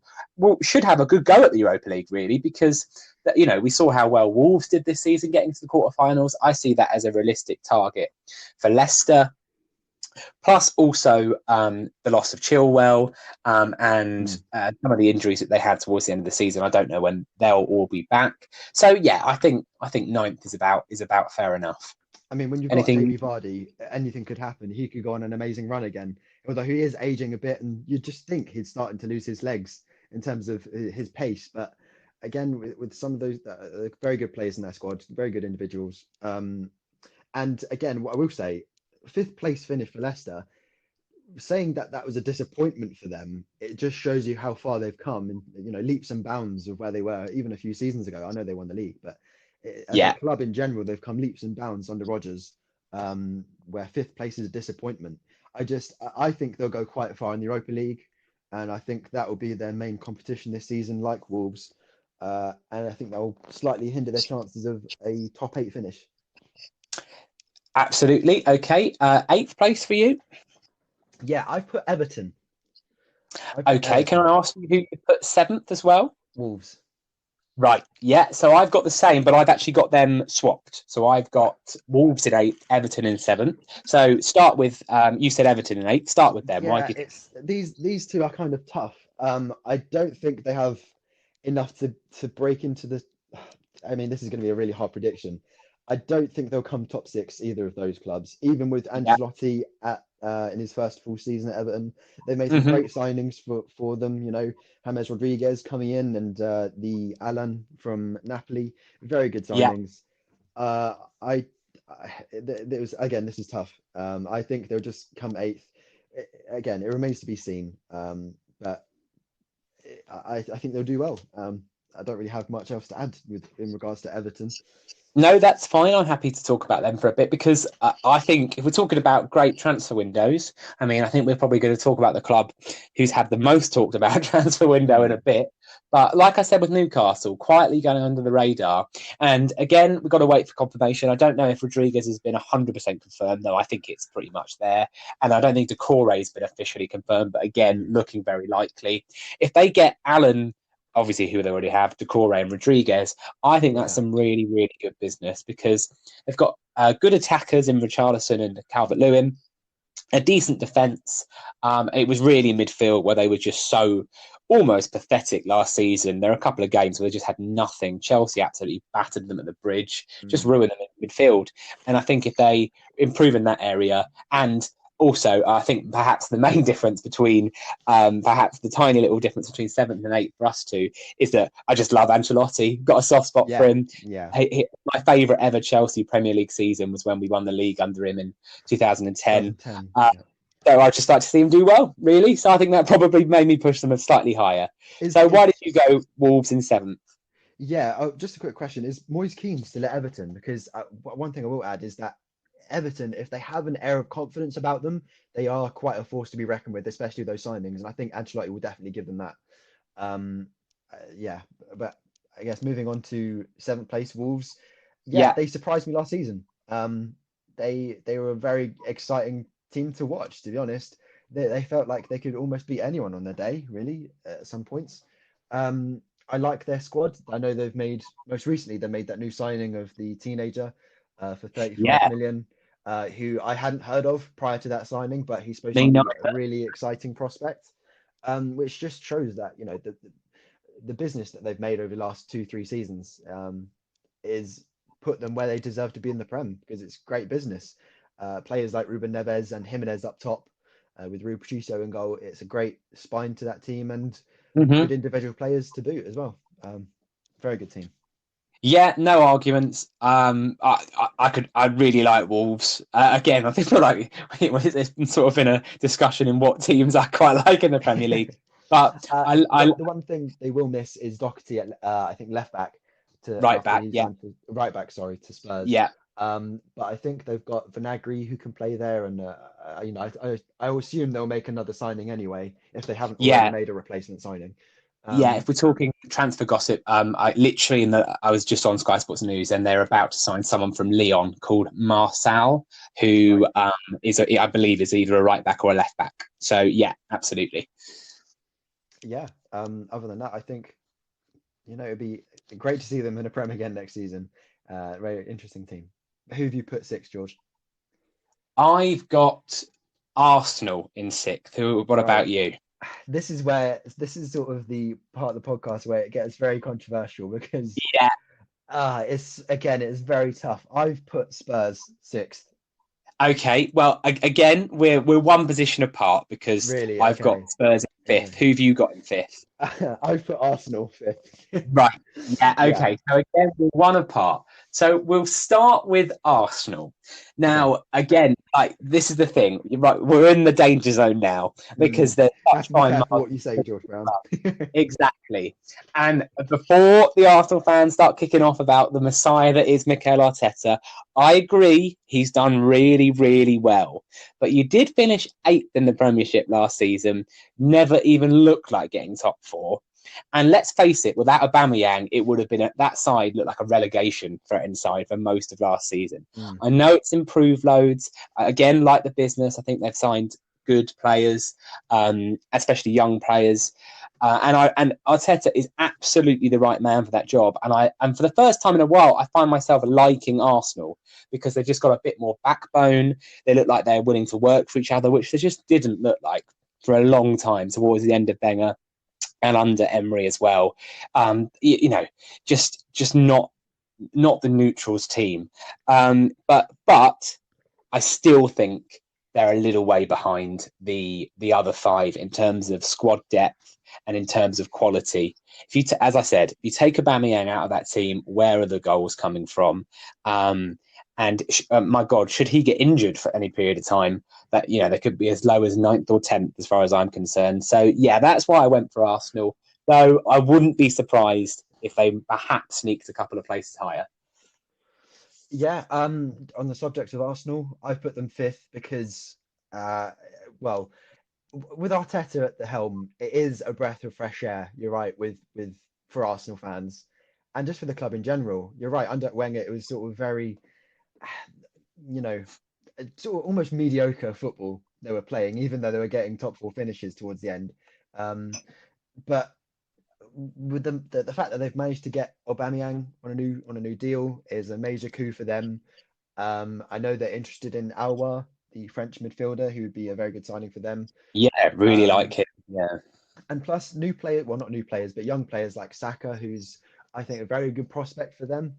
should have a good go at the Europa League, really, because we saw how well Wolves did this season getting to the quarterfinals. I see that as a realistic target for Leicester. Plus, also the loss of Chilwell and some of the injuries that they had towards the end of the season. I don't know when they'll all be back. So yeah, I think ninth is about fair enough. I mean, when you've got Jamie Vardy, anything could happen. He could go on an amazing run again. Although he is aging a bit, and you just think he's starting to lose his legs in terms of his pace. But again, with some of those very good players in that squad, very good individuals. And again, what I will say, 5th place finish for Leicester, saying that was a disappointment for them, it just shows you how far they've come in leaps and bounds of where they were even a few seasons ago. I know they won the league, but as a club in general, they've come leaps and bounds under Rodgers, where 5th place is a disappointment. I think they'll go quite far in the Europa League, and I think that will be their main competition this season, like Wolves, and I think that will slightly hinder their chances of a top 8 finish. Absolutely. Okay. 8th place for you? Yeah, I've put Everton. Okay. Can I ask you who you put 7th as well? Wolves. Right. Yeah. So I've got the same, but I've actually got them swapped. So I've got Wolves in 8th, Everton in 7th. So start with, you said Everton in 8th. Start with them. Yeah, these two are kind of tough. I don't think they have enough to break into the. I mean, this is going to be a really hard prediction. I don't think they'll come top 6, either of those clubs, even with Ancelotti in his first full season at Everton. They've made some great signings for them. James Rodriguez coming in and the Alan from Napoli, very good signings. This is tough. I think they'll just come 8th. Again, it remains to be seen. But I think they'll do well. I don't really have much else to add in regards to Everton. No, that's fine. I'm happy to talk about them for a bit because I think if we're talking about great transfer windows, I think we're probably going to talk about the club who's had the most talked about transfer window in a bit. But like I said with Newcastle, quietly going under the radar. And again, we've got to wait for confirmation. I don't know if Rodriguez has been 100% confirmed, though I think it's pretty much there. And I don't think Decore has been officially confirmed, but again, looking very likely. If they get Alan, obviously who they already have, Decore and Rodriguez, I think that's some really, really good business because they've got good attackers in Richarlison and Calvert-Lewin, a decent defence. It was really midfield where they were just so almost pathetic last season. There are a couple of games where they just had nothing. Chelsea absolutely battered them at the bridge, just ruined them in midfield. And I think if they improve in that area, and also, I think perhaps the main difference between, perhaps the tiny little difference between 7th and 8th for us two is that I just love Ancelotti. Got a soft spot for him. Yeah. My favourite ever Chelsea Premier League season was when we won the league under him in 2010. So I just like to see him do well, really. So I think that probably made me push them slightly higher. Is So is why did you go Wolves in seventh? Yeah, oh, just a quick question. Is Moise Kean still at Everton? Because one thing I will add is that Everton, if they have an air of confidence about them, they are quite a force to be reckoned with, especially those signings. And I think Ancelotti will definitely give them that. Um, yeah, but I guess moving on to seventh place, Wolves. Yeah, Yeah, they surprised me last season. They were a very exciting team to watch, to be honest. They felt like they could almost beat anyone on their day, really, at some points. I like their squad. I know they've made most recently they made that new signing of the teenager for 35 yeah, million, who I hadn't heard of prior to that signing, but he's supposed to me be a neither. really exciting prospect, which just shows that the business that they've made over the last 2, 3 seasons is put them where they deserve to be in the Prem because it's great business. Players like Ruben Neves and Jimenez up top, with Rui Patricio in goal, it's a great spine to that team and Hmm. good individual players to boot as well. Very good team. Yeah, no arguments. I really like Wolves. Again, I feel like there's been sort of been a discussion in what teams I quite like in the Premier League. But The one thing they will miss is Doherty at I think left back to right after back. he's Yeah, gone to right back, sorry, to Spurs. yeah, But I think they've got Vinagre who can play there, and I will assume they'll make another signing anyway if they haven't already yeah. made a replacement signing. Yeah, Um, if we're talking transfer gossip, I literally I was just on Sky Sports News and they're about to sign someone from Lyon called Marçal, who right. I believe is either a right back or a left back. So yeah, absolutely. Yeah. Other than that, I think it'd be great to see them in a Prem again next season. Very interesting team. Who have you put six, George? I've got Arsenal in sixth. What Right. about you? This is sort of the part of the podcast where it gets very controversial because Yeah. it's very tough. I've put Spurs sixth. Okay. Well, again, we're one position apart because Really? I've got Okay. Spurs in Yeah. fifth. Who have you got in fifth? I've put Arsenal fifth. Right. Yeah. Yeah. Okay. So again, we're one apart. So we'll start with Arsenal. Okay. Now, again, like this is the thing. You're right. We're in the danger zone now because there's Have such to be fine careful what you margins. say, George Brown. Exactly. And before the Arsenal fans start kicking off about the Messiah that is Mikel Arteta, I agree he's done really, really well. But you did finish eighth in the Premiership last season, never even looked like getting top four. And let's face it, without Aubameyang, it would have been that side looked like a relegation threatened side for most of last season. Mm. I know it's improved loads. Again, like the business, I think they've signed good players, especially young players. And Arteta is absolutely the right man for that job. And for the first time in a while, I find myself liking Arsenal because they've just got a bit more backbone. They look like they're willing to work for each other, which they just didn't look like for a long time towards the end of Wenger and under Emery as well. Just not the neutrals team. But I still think they're a little way behind the other five in terms of squad depth and in terms of quality. As I said, if you take Aubameyang out of that team, where are the goals coming from? And my God, should he get injured for any period of time, that they could be as low as ninth or 10th, as far as I'm concerned. So yeah, that's why I went for Arsenal. Though I wouldn't be surprised if they perhaps sneaked a couple of places higher. Yeah, on the subject of Arsenal, I've put them fifth because, uh, well, with Arteta at the helm, it is a breath of fresh air. You're right, with for Arsenal fans, and just for the club in general. You're right. Under Wenger, it was sort of very, you know, sort of almost mediocre football they were playing, even though they were getting top four finishes towards the end. But with the fact that they've managed to get Aubameyang on a new deal is a major coup for them. I know they're interested in Aouar, the French midfielder, who would be a very good signing for them. Yeah, really Um, like him. Yeah. and plus new player, well, not new players, but young players like Saka, who's I think a very good prospect for them.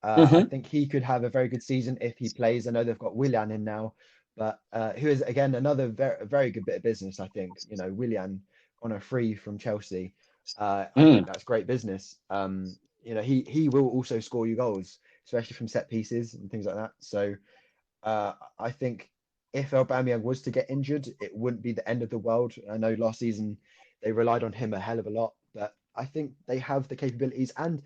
I Mm-hmm. think he could have a very good season if he plays. I know they've got Willian in now, but who is again another very good bit of business. I think Willian on a free from Chelsea. I think Mm. that's great business. He will also score you goals, especially from set pieces and things like that. So I think if Aubameyang was to get injured, it wouldn't be the end of the world. I know last season they relied on him a hell of a lot, but I think they have the capabilities. And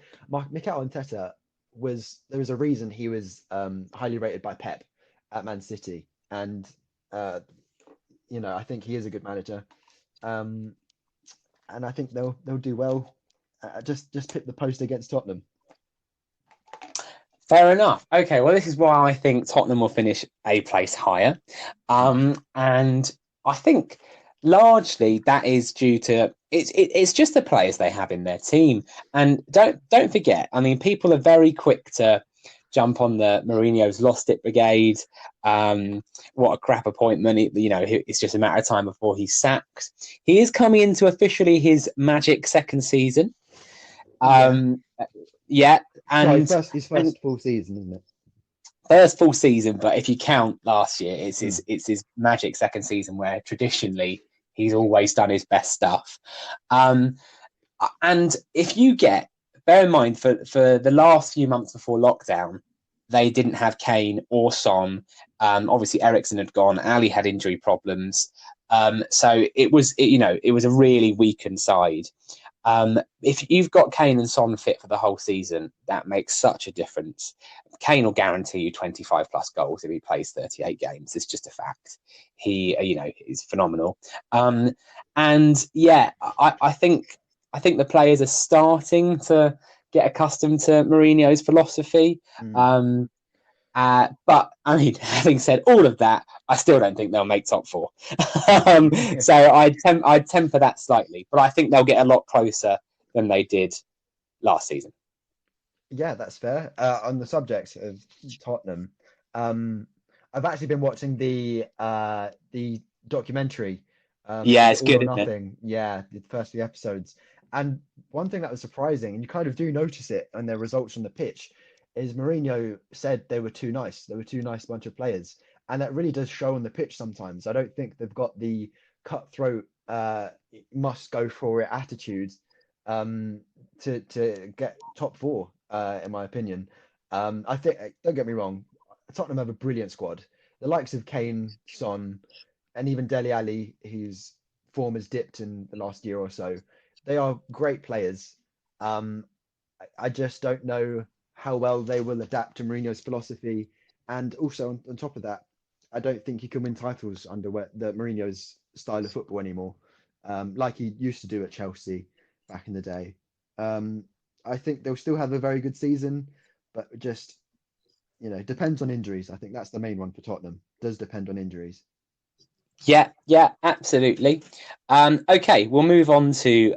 Mikel Arteta there was a reason he was highly rated by Pep at Man City, and I think he is a good manager, and I think they'll do well. Just pick the post against Tottenham. Fair enough. Okay, well, this is why I think Tottenham will finish a place higher. And I think largely that is due to it's just the players they have in their team. And don't forget, I mean, people are very quick to jump on the Mourinho's lost it brigade. What a crap appointment. It's just a matter of time before he's sacked. He is coming into officially his magic second season. Yeah, and his first full season, isn't it? First full season, but if you count last year, it's his magic second season where traditionally he's always done his best stuff. And if you bear in mind for the last few months before lockdown, they didn't have Kane or Son. Obviously, Eriksen had gone. Ali had injury problems, so it was a really weakened side. If you've got Kane and Son fit for the whole season, that makes such a difference. Kane will guarantee you 25 plus goals if he plays 38 games. It's just a fact. He, is phenomenal. I think the players are starting to get accustomed to Mourinho's philosophy. But I mean, having said all of that, I still don't think they'll make top four. So I'd temper that slightly, but I think they'll get a lot closer than they did last season. Yeah, that's fair. On the subject of Tottenham, I've actually been watching the documentary. It's good, All or Nothing. Yeah, the first few episodes. And one thing that was surprising, and you kind of do notice it on their results on the pitch, is Mourinho said they were too nice. They were too nice bunch of players. And that really does show on the pitch sometimes. I don't think they've got the cutthroat, must go for it attitude to get top four, in my opinion. I think, don't get me wrong, Tottenham have a brilliant squad. The likes of Kane, Son, and even Dele Alli, whose form has dipped in the last year or so. They are great players. I just don't know how well they will adapt to Mourinho's philosophy. And also, on top of that, I don't think you can win titles under the Mourinho's style of football anymore, like he used to do at Chelsea back in the day. I think they'll still have a very good season, but just, depends on injuries. I think that's the main one for Tottenham. It does depend on injuries. Yeah, absolutely. Okay, we'll move on to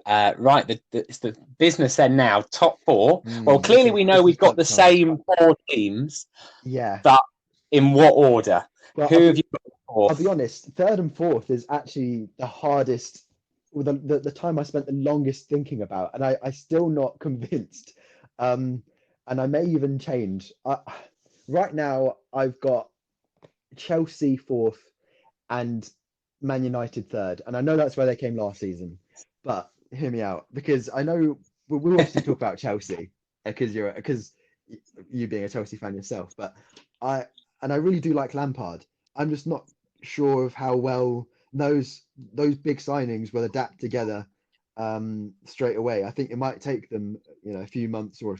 it's the business then now. Top four. Well, clearly we know we've got the same four teams. Yeah. But in what order? Well, Who have you got fourth? I'll be honest, third and fourth is actually the hardest, the time I spent the longest thinking about, and I still not convinced. And I may even change. Right now, I've got Chelsea fourth and Man United third. And I know that's where they came last season. But hear me out, because I know we'll obviously talk about Chelsea because you being a Chelsea fan yourself. But I really do like Lampard. I'm just not sure of how well those big signings will adapt together straight away. I think it might take them, a few months or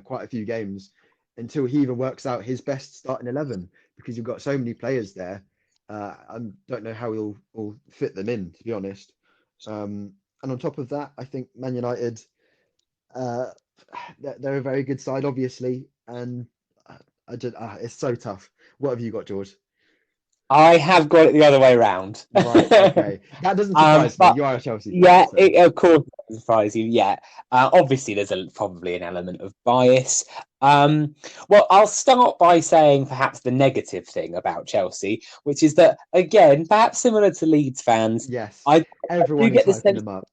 quite a few games until he even works out his best starting 11, because you've got so many players there. I don't know how he'll fit them in, to be honest. And on top of that, I think Man United, they're a very good side, obviously, and it's so tough. What have you got, George? I have got it the other way around. Right, okay. That doesn't surprise me. You are a Chelsea fan. Yeah, so. Of course it doesn't surprise you. Yeah. Obviously, there's probably an element of bias. Well, I'll start by saying perhaps the negative thing about Chelsea, which is that, again, perhaps similar to Leeds fans, yes, everyone get the sense them up.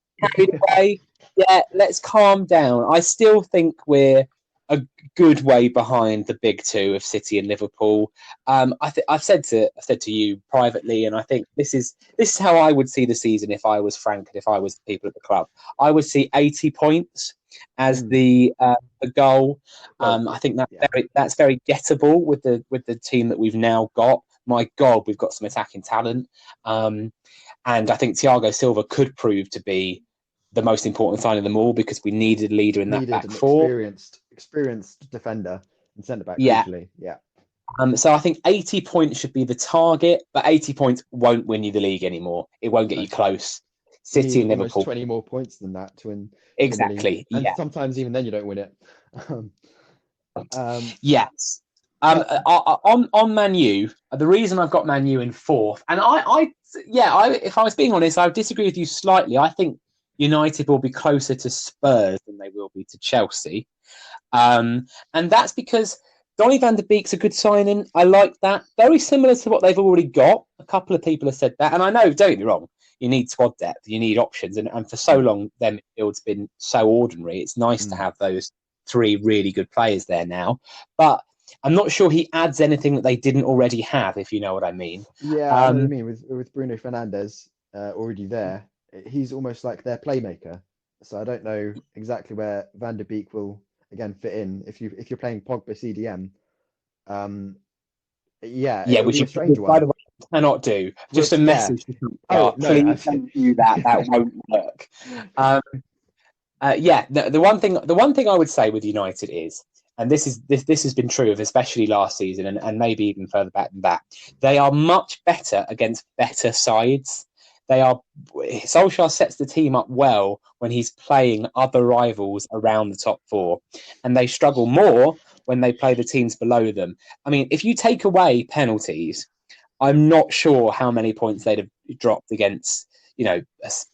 Yeah, let's calm down. I still think we're a good way behind the big two of City and Liverpool. I've said to you privately, and I think this is how I would see the season if I was Frank and if I was the people at the club. I would see 80 points as the goal. I think that's very gettable with the team that we've now got. my God, we've got some attacking talent. And I think Thiago Silva could prove to be the most important sign of them all because we needed a leader in that Needed back an four. experienced defender and centre back, Yeah. crucially. Yeah. So I think 80 points should be the target, but 80 points won't win you the league anymore. It won't get No. you close. You City need and almost Liverpool. 20 more points than that to win the league. Exactly. And Yeah. sometimes even then you don't win it. Yes. But On Man U, the reason I've got Man U in fourth, and if I was being honest, I would disagree with you slightly. I think United will be closer to Spurs than they will be to Chelsea. And that's because Donny van der Beek's a good signing. I like that. Very similar to what they've already got. A couple of people have said that. And I know, don't get me wrong, you need squad depth, you need options. And for so long, their midfield's been so ordinary. It's nice to have those three really good players there now. But I'm not sure he adds anything that they didn't already have, if you know what I mean. yeah, I know what you mean with Bruno Fernandes already there. He's almost like their playmaker. So I don't know exactly where Van der Beek will again fit in if you're playing Pogba CDM. Um, yeah, Yeah, it'll which be you, a strange by one. the way, cannot do. Just a Which yeah. message to Oh QPR. no, Please don't do that. That won't work. Um, the one thing I would say with United is, and this has been true of especially last season and maybe even further back than that, they are much better against better sides. Solskjaer sets the team up well when he's playing other rivals around the top four, and they struggle more when they play the teams below them. I mean, if you take away penalties, I'm not sure how many points they'd have dropped against,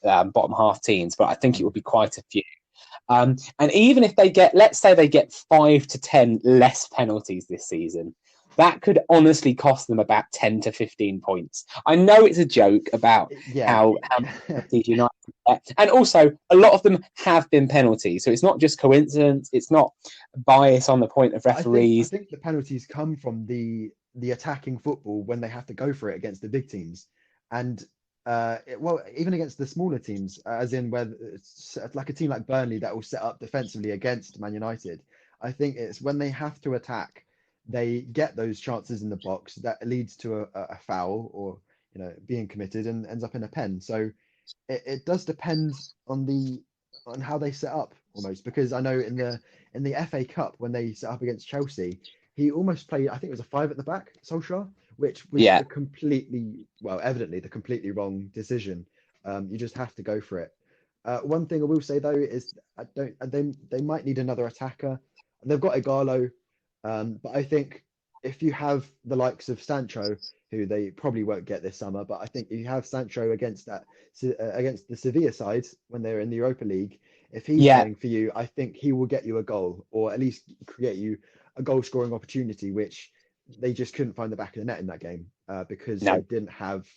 bottom half teams, but I think it would be quite a few. And even if let's say they get 5 to 10 less penalties this season, that could honestly cost them about 10 to 15 points. I know it's a joke about yeah. how penalties United get. And also, a lot of them have been penalties. So it's not just coincidence. It's not bias on the point of I referees. think the penalties come from the attacking football when they have to go for it against the big teams, and well, even against the smaller teams, as in where it's like a team like Burnley that will set up defensively against Man United. I think it's when they have to attack, they get those chances in the box that leads to a foul or being committed and ends up in a pen. So it does depend on on how they set up almost because I know in the FA Cup when they set up against Chelsea, he almost played I think it was a five at the back, Solskjaer, which was Yeah. the completely well evidently the completely wrong decision. You just have to go for it. One thing I will say though is I don't they might need another attacker. They've got Igalo, but I think if you have the likes of Sancho, who they probably won't get this summer, but I think if you have Sancho against the Sevilla side when they're in the Europa League, if he's Yeah. playing for you, I think he will get you a goal or at least create you a goal scoring opportunity, which they just couldn't find the back of the net in that game because they No. didn't have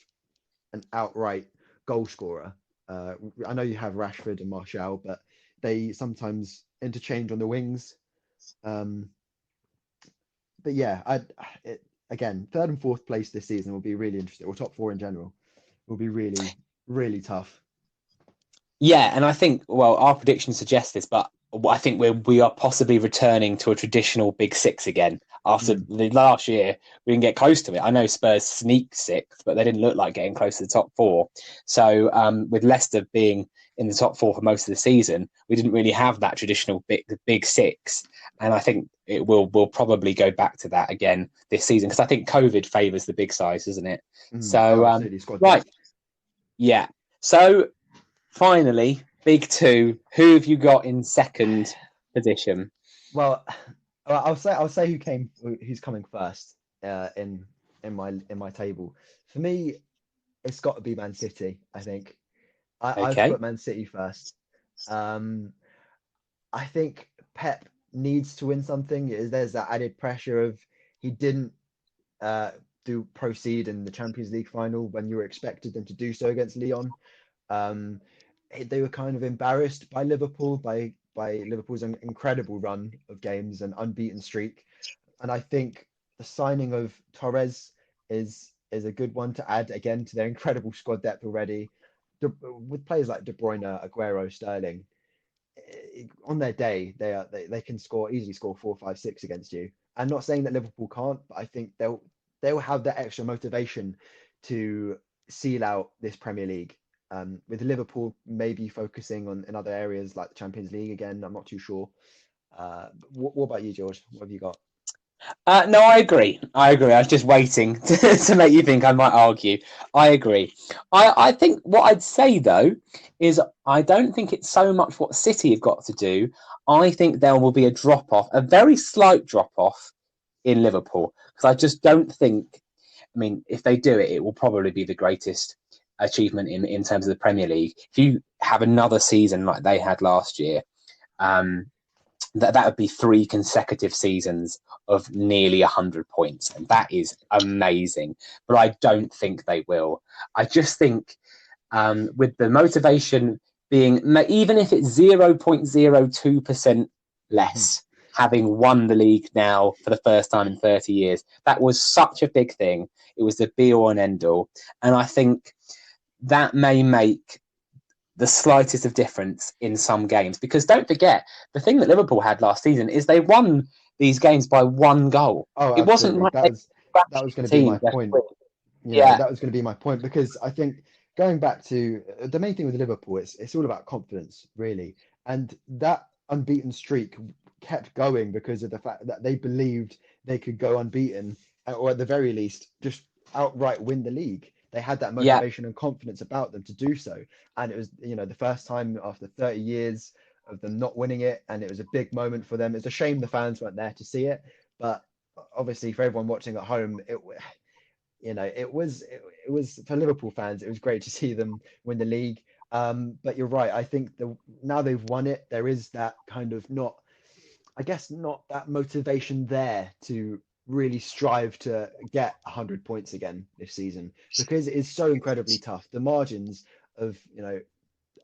an outright goal scorer. I know you have Rashford and Martial, but they sometimes interchange on the wings. But yeah, again, third and fourth place this season will be really interesting, or top four in general will be really, really tough. Yeah, and I think, well, our predictions suggest this, but I think we are possibly returning to a traditional big six again. After the last year, we didn't get close to it. I know Spurs sneaked sixth, but they didn't look like getting close to the top four. So with Leicester being in the top four for most of the season, we didn't really have that traditional big six. And I think we'll probably go back to that again this season because I think COVID favours the big size, doesn't it? Oh, So absolutely, squad right, depth. yeah. So finally, big two. Who have you got in second position? Well, I'll say who's coming first in my table. For me, it's got to be Man City. I think I've Okay. put Man City first. Um, I think Pep needs to win something. There's that added pressure of he didn't uh, do proceed in the Champions League final when you were expected them to do so against Lyon. Um, they were kind of embarrassed by Liverpool by Liverpool's incredible run of games and unbeaten streak. And I think the signing of Torres is a good one to add again to their incredible squad depth already. With players like De Bruyne, Aguero, Sterling, on their day they can score easily score 4, 5, 6 against you. I'm not saying that Liverpool can't, but I think they will have that extra motivation to seal out this Premier League. With Liverpool maybe focusing on in other areas like the Champions League again, I'm not too sure. What about you, George? What have you got? No, I agree. I agree. I was just waiting to make you think I might argue. I agree. I think what I'd say, though, is I don't think it's so much what City have got to do. I think there will be a drop off, a very slight drop off in Liverpool, because I just don't think. I mean, if they do it, it will probably be the greatest achievement in terms of the Premier League. If you have another season like they had last year, um, that would be 3 consecutive seasons of nearly 100 points, and that is amazing. But I don't think they will. I just think with the motivation being, even if it's 0.02% less, having won the league now for the first time in 30 years, that was such a big thing. It was the be all and end all. And I think that may make the slightest of difference in some games, because don't forget, the thing that Liverpool had last season is they won these games by 1 goal. Oh, It wasn't absolutely. like they That was crashed going to be my teams left point. wing. That Yeah, was going to be my point because I think going back to the main thing with Liverpool, it's all about confidence, really. And that unbeaten streak kept going because of the fact that they believed they could go unbeaten, or at the very least, just outright win the league. They had that yeah, motivation and confidence about them to do so. And it was, the first time after 30 years of them not winning it, and it was a big moment for them. It's a shame the fans weren't there to see it, but obviously for everyone watching at home, it was for Liverpool fans. It was great to see them win the league. But you're right. I think now they've won it, there is that kind of not, I guess, not that motivation there to really strive to get 100 points again this season because it is so incredibly tough. The margins of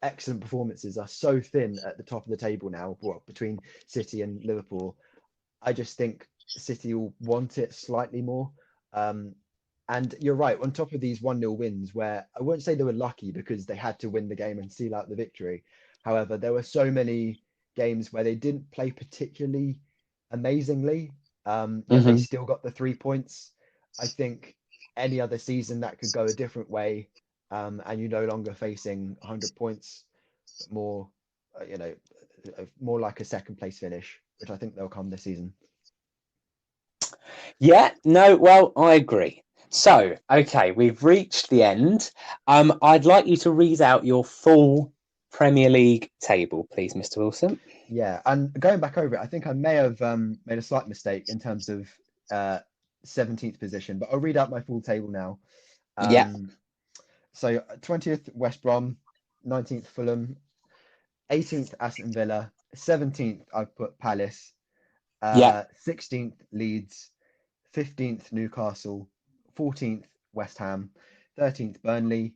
excellent performances are so thin at the top of the table now. Well, between City and Liverpool, I just think City will want it slightly more. Um, and you're right, on top of these 1-0 wins, where I won't say they were lucky because they had to win the game and seal out the victory. However, there were so many games where they didn't play particularly amazingly, yet they hmm still got the 3 points. I think any other season that could go a different way, and you're no longer facing 100 points, but more, more like a second place finish, which I think they'll come this season. yeah. No, well, I agree. So, okay, we've reached the end. I'd like you to read out your full Premier League table, please, Mr. Wilson. Yeah, and going back over it, I think I may have made a slight mistake in terms of uh, 17th position, but I'll read out my full table now. Yeah, Um, so 20th West Brom, 19th Fulham, 18th Aston Villa, 17th I've put Palace, yeah. 16th Leeds, 15th Newcastle, 14th West Ham, 13th Burnley,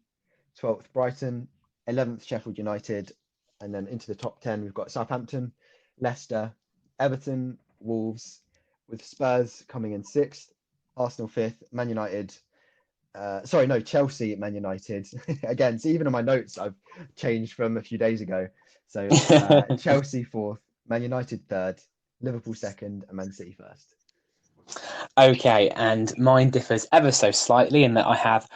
12th Brighton, 11th Sheffield United, and then into the top 10 we've got Southampton, Leicester, Everton, Wolves, with Spurs coming in sixth, Arsenal fifth, Man United. Sorry, no, Chelsea, Man United. Again, so even on my notes, I've changed from a few days ago. So Chelsea fourth, Man United third, Liverpool second, and Man City first. Okay, and mine differs ever so slightly in that I have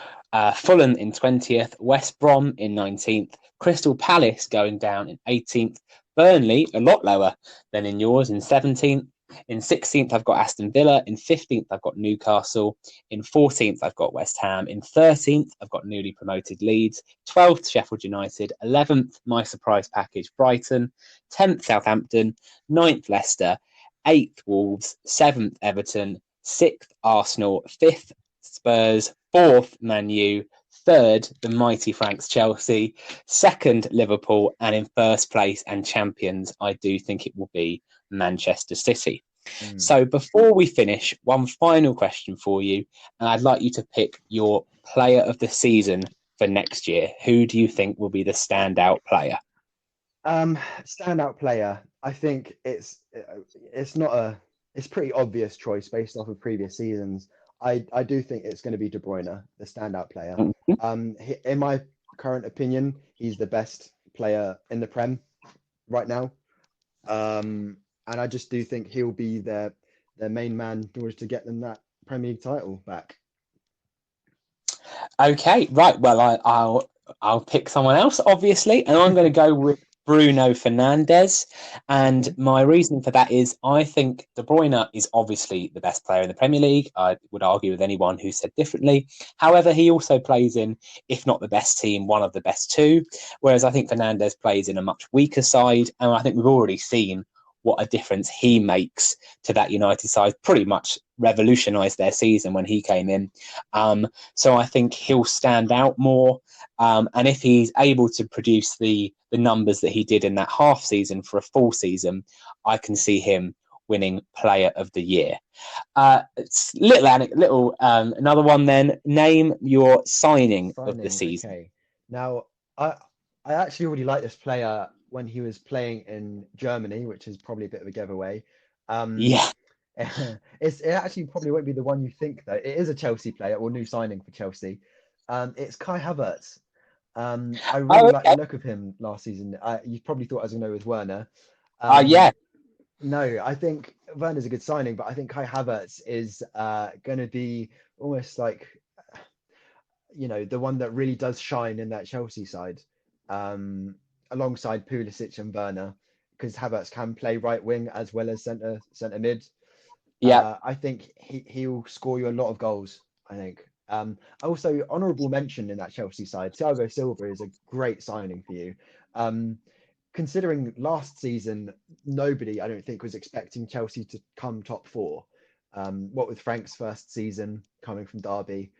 Fulham in 20th, West Brom in 19th, Crystal Palace going down in 18th, Burnley a lot lower than in yours in 17th. In 16th, I've got Aston Villa. In 15th, I've got Newcastle. In 14th, I've got West Ham. In 13th, I've got newly promoted Leeds. 12th, Sheffield United. 11th, my surprise package, Brighton. 10th, Southampton. 9th, Leicester. 8th, Wolves. 7th, Everton. 6th, Arsenal. 5th, Spurs. 4th, Man U. 3rd, the mighty Franks Chelsea. 2nd, Liverpool. And in first place and champions, I do think it will be Manchester City. Mm. So before we finish, one final question for you, and I'd like you to pick your player of the season for next year. Who do you think will be the standout player? Standout player. I think it's not a it's pretty obvious choice based off of previous seasons. I do think it's going to be De Bruyne, the standout player. In my current opinion, he's the best player in the Prem right now. And I just do think he'll be their main man in order to get them Premier League title back. Okay, right. Well, I'll pick someone else, obviously, and I'm going to go with Bruno Fernandes. And my reasoning for that is I think De Bruyne is obviously the best player in the Premier League. I would argue with anyone who said differently. However, he also plays in, if not the best team, one of the best two. Whereas I think Fernandes plays in a much weaker side, and I think we've already seen what a difference he makes to that United side. Pretty much revolutionised their season when he came in. So I think he'll stand out more. And if he's able to produce the numbers that he did in that half season for a full season, I can see him winning Player of the Year. Another one then. Name your signing of the season. Okay. Now, I actually already like this player when he was playing in Germany, which is probably a bit of a giveaway. Um, Yeah. it actually probably won't be the one you think though. It is a Chelsea player or new signing for Chelsea. It's Kai Havertz. I really like the look of him last season. You probably thought I was going to go with Werner. Yeah. No, I think Werner's a good signing, but I think Kai Havertz is going to be almost like, the one that really does shine in that Chelsea side, alongside Pulisic and Werner, because Havertz can play right wing as well as centre mid. Yeah. I think he'll score you a lot of goals. I think. Also, honourable mention in that Chelsea side, Thiago Silva is a great signing for you. Considering last season, nobody, I don't think, was expecting Chelsea to come top four. What with Frank's first season coming from Derby.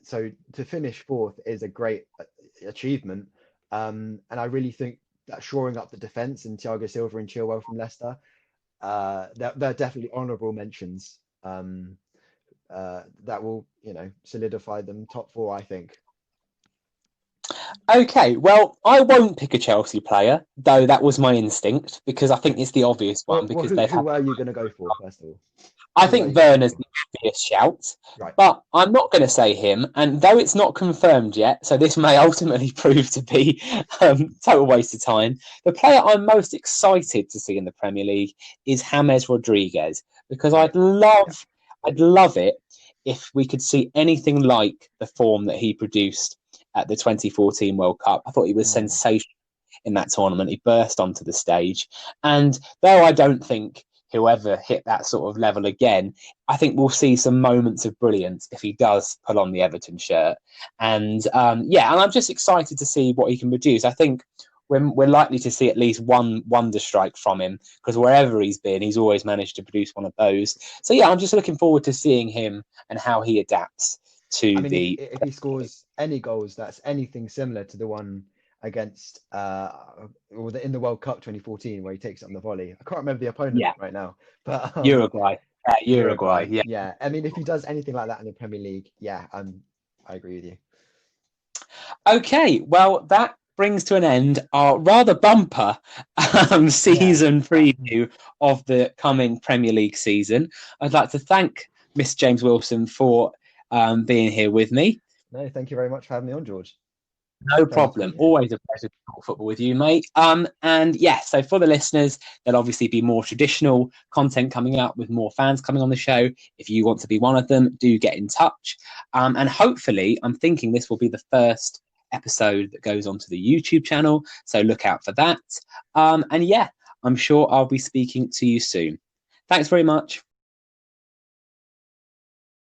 So to finish fourth is a great achievement. And I really think that shoring up the defence and Thiago Silva and Chilwell from Leicester, they're definitely honourable mentions. That will, solidify them top four, I think. Okay, well, I won't pick a Chelsea player, though that was my instinct, because I think it's the obvious one. Because who are you going to go for, first of all? I think Werner's the obvious shout, right. But I'm not going to say him. And though it's not confirmed yet, so this may ultimately prove to be total waste of time, the player I'm most excited to see in the Premier League is James Rodriguez, because I'd love it if we could see anything like the form that he produced at the 2014 World Cup. I thought he was sensational in that tournament. He burst onto the stage. And though I don't think he'll ever hit that sort of level again, I think we'll see some moments of brilliance if he does put on the Everton shirt. And and I'm just excited to see what he can produce. I think we're likely to see at least one wonder strike from him, because wherever he's been, he's always managed to produce one of those. So yeah, I'm just looking forward to seeing him and how he adapts to if he scores any goals that's anything similar to the one against in the World Cup 2014 where he takes it on the volley. I can't remember the opponent right now, but Uruguay. Yeah. I mean, if he does anything like that in the Premier League, I agree with you. Okay, well, that brings to an end our rather bumper season preview of the coming Premier League season. I'd like to thank Miss James Wilson for being here with me. No, thank you very much for having me on, George. No problem. Always a pleasure to talk football with you, mate. So for the listeners, there'll obviously be more traditional content coming up with more fans coming on the show. If you want to be one of them, do get in touch. And hopefully, I'm thinking this will be the first episode that goes onto the YouTube channel. So look out for that. I'm sure I'll be speaking to you soon. Thanks very much.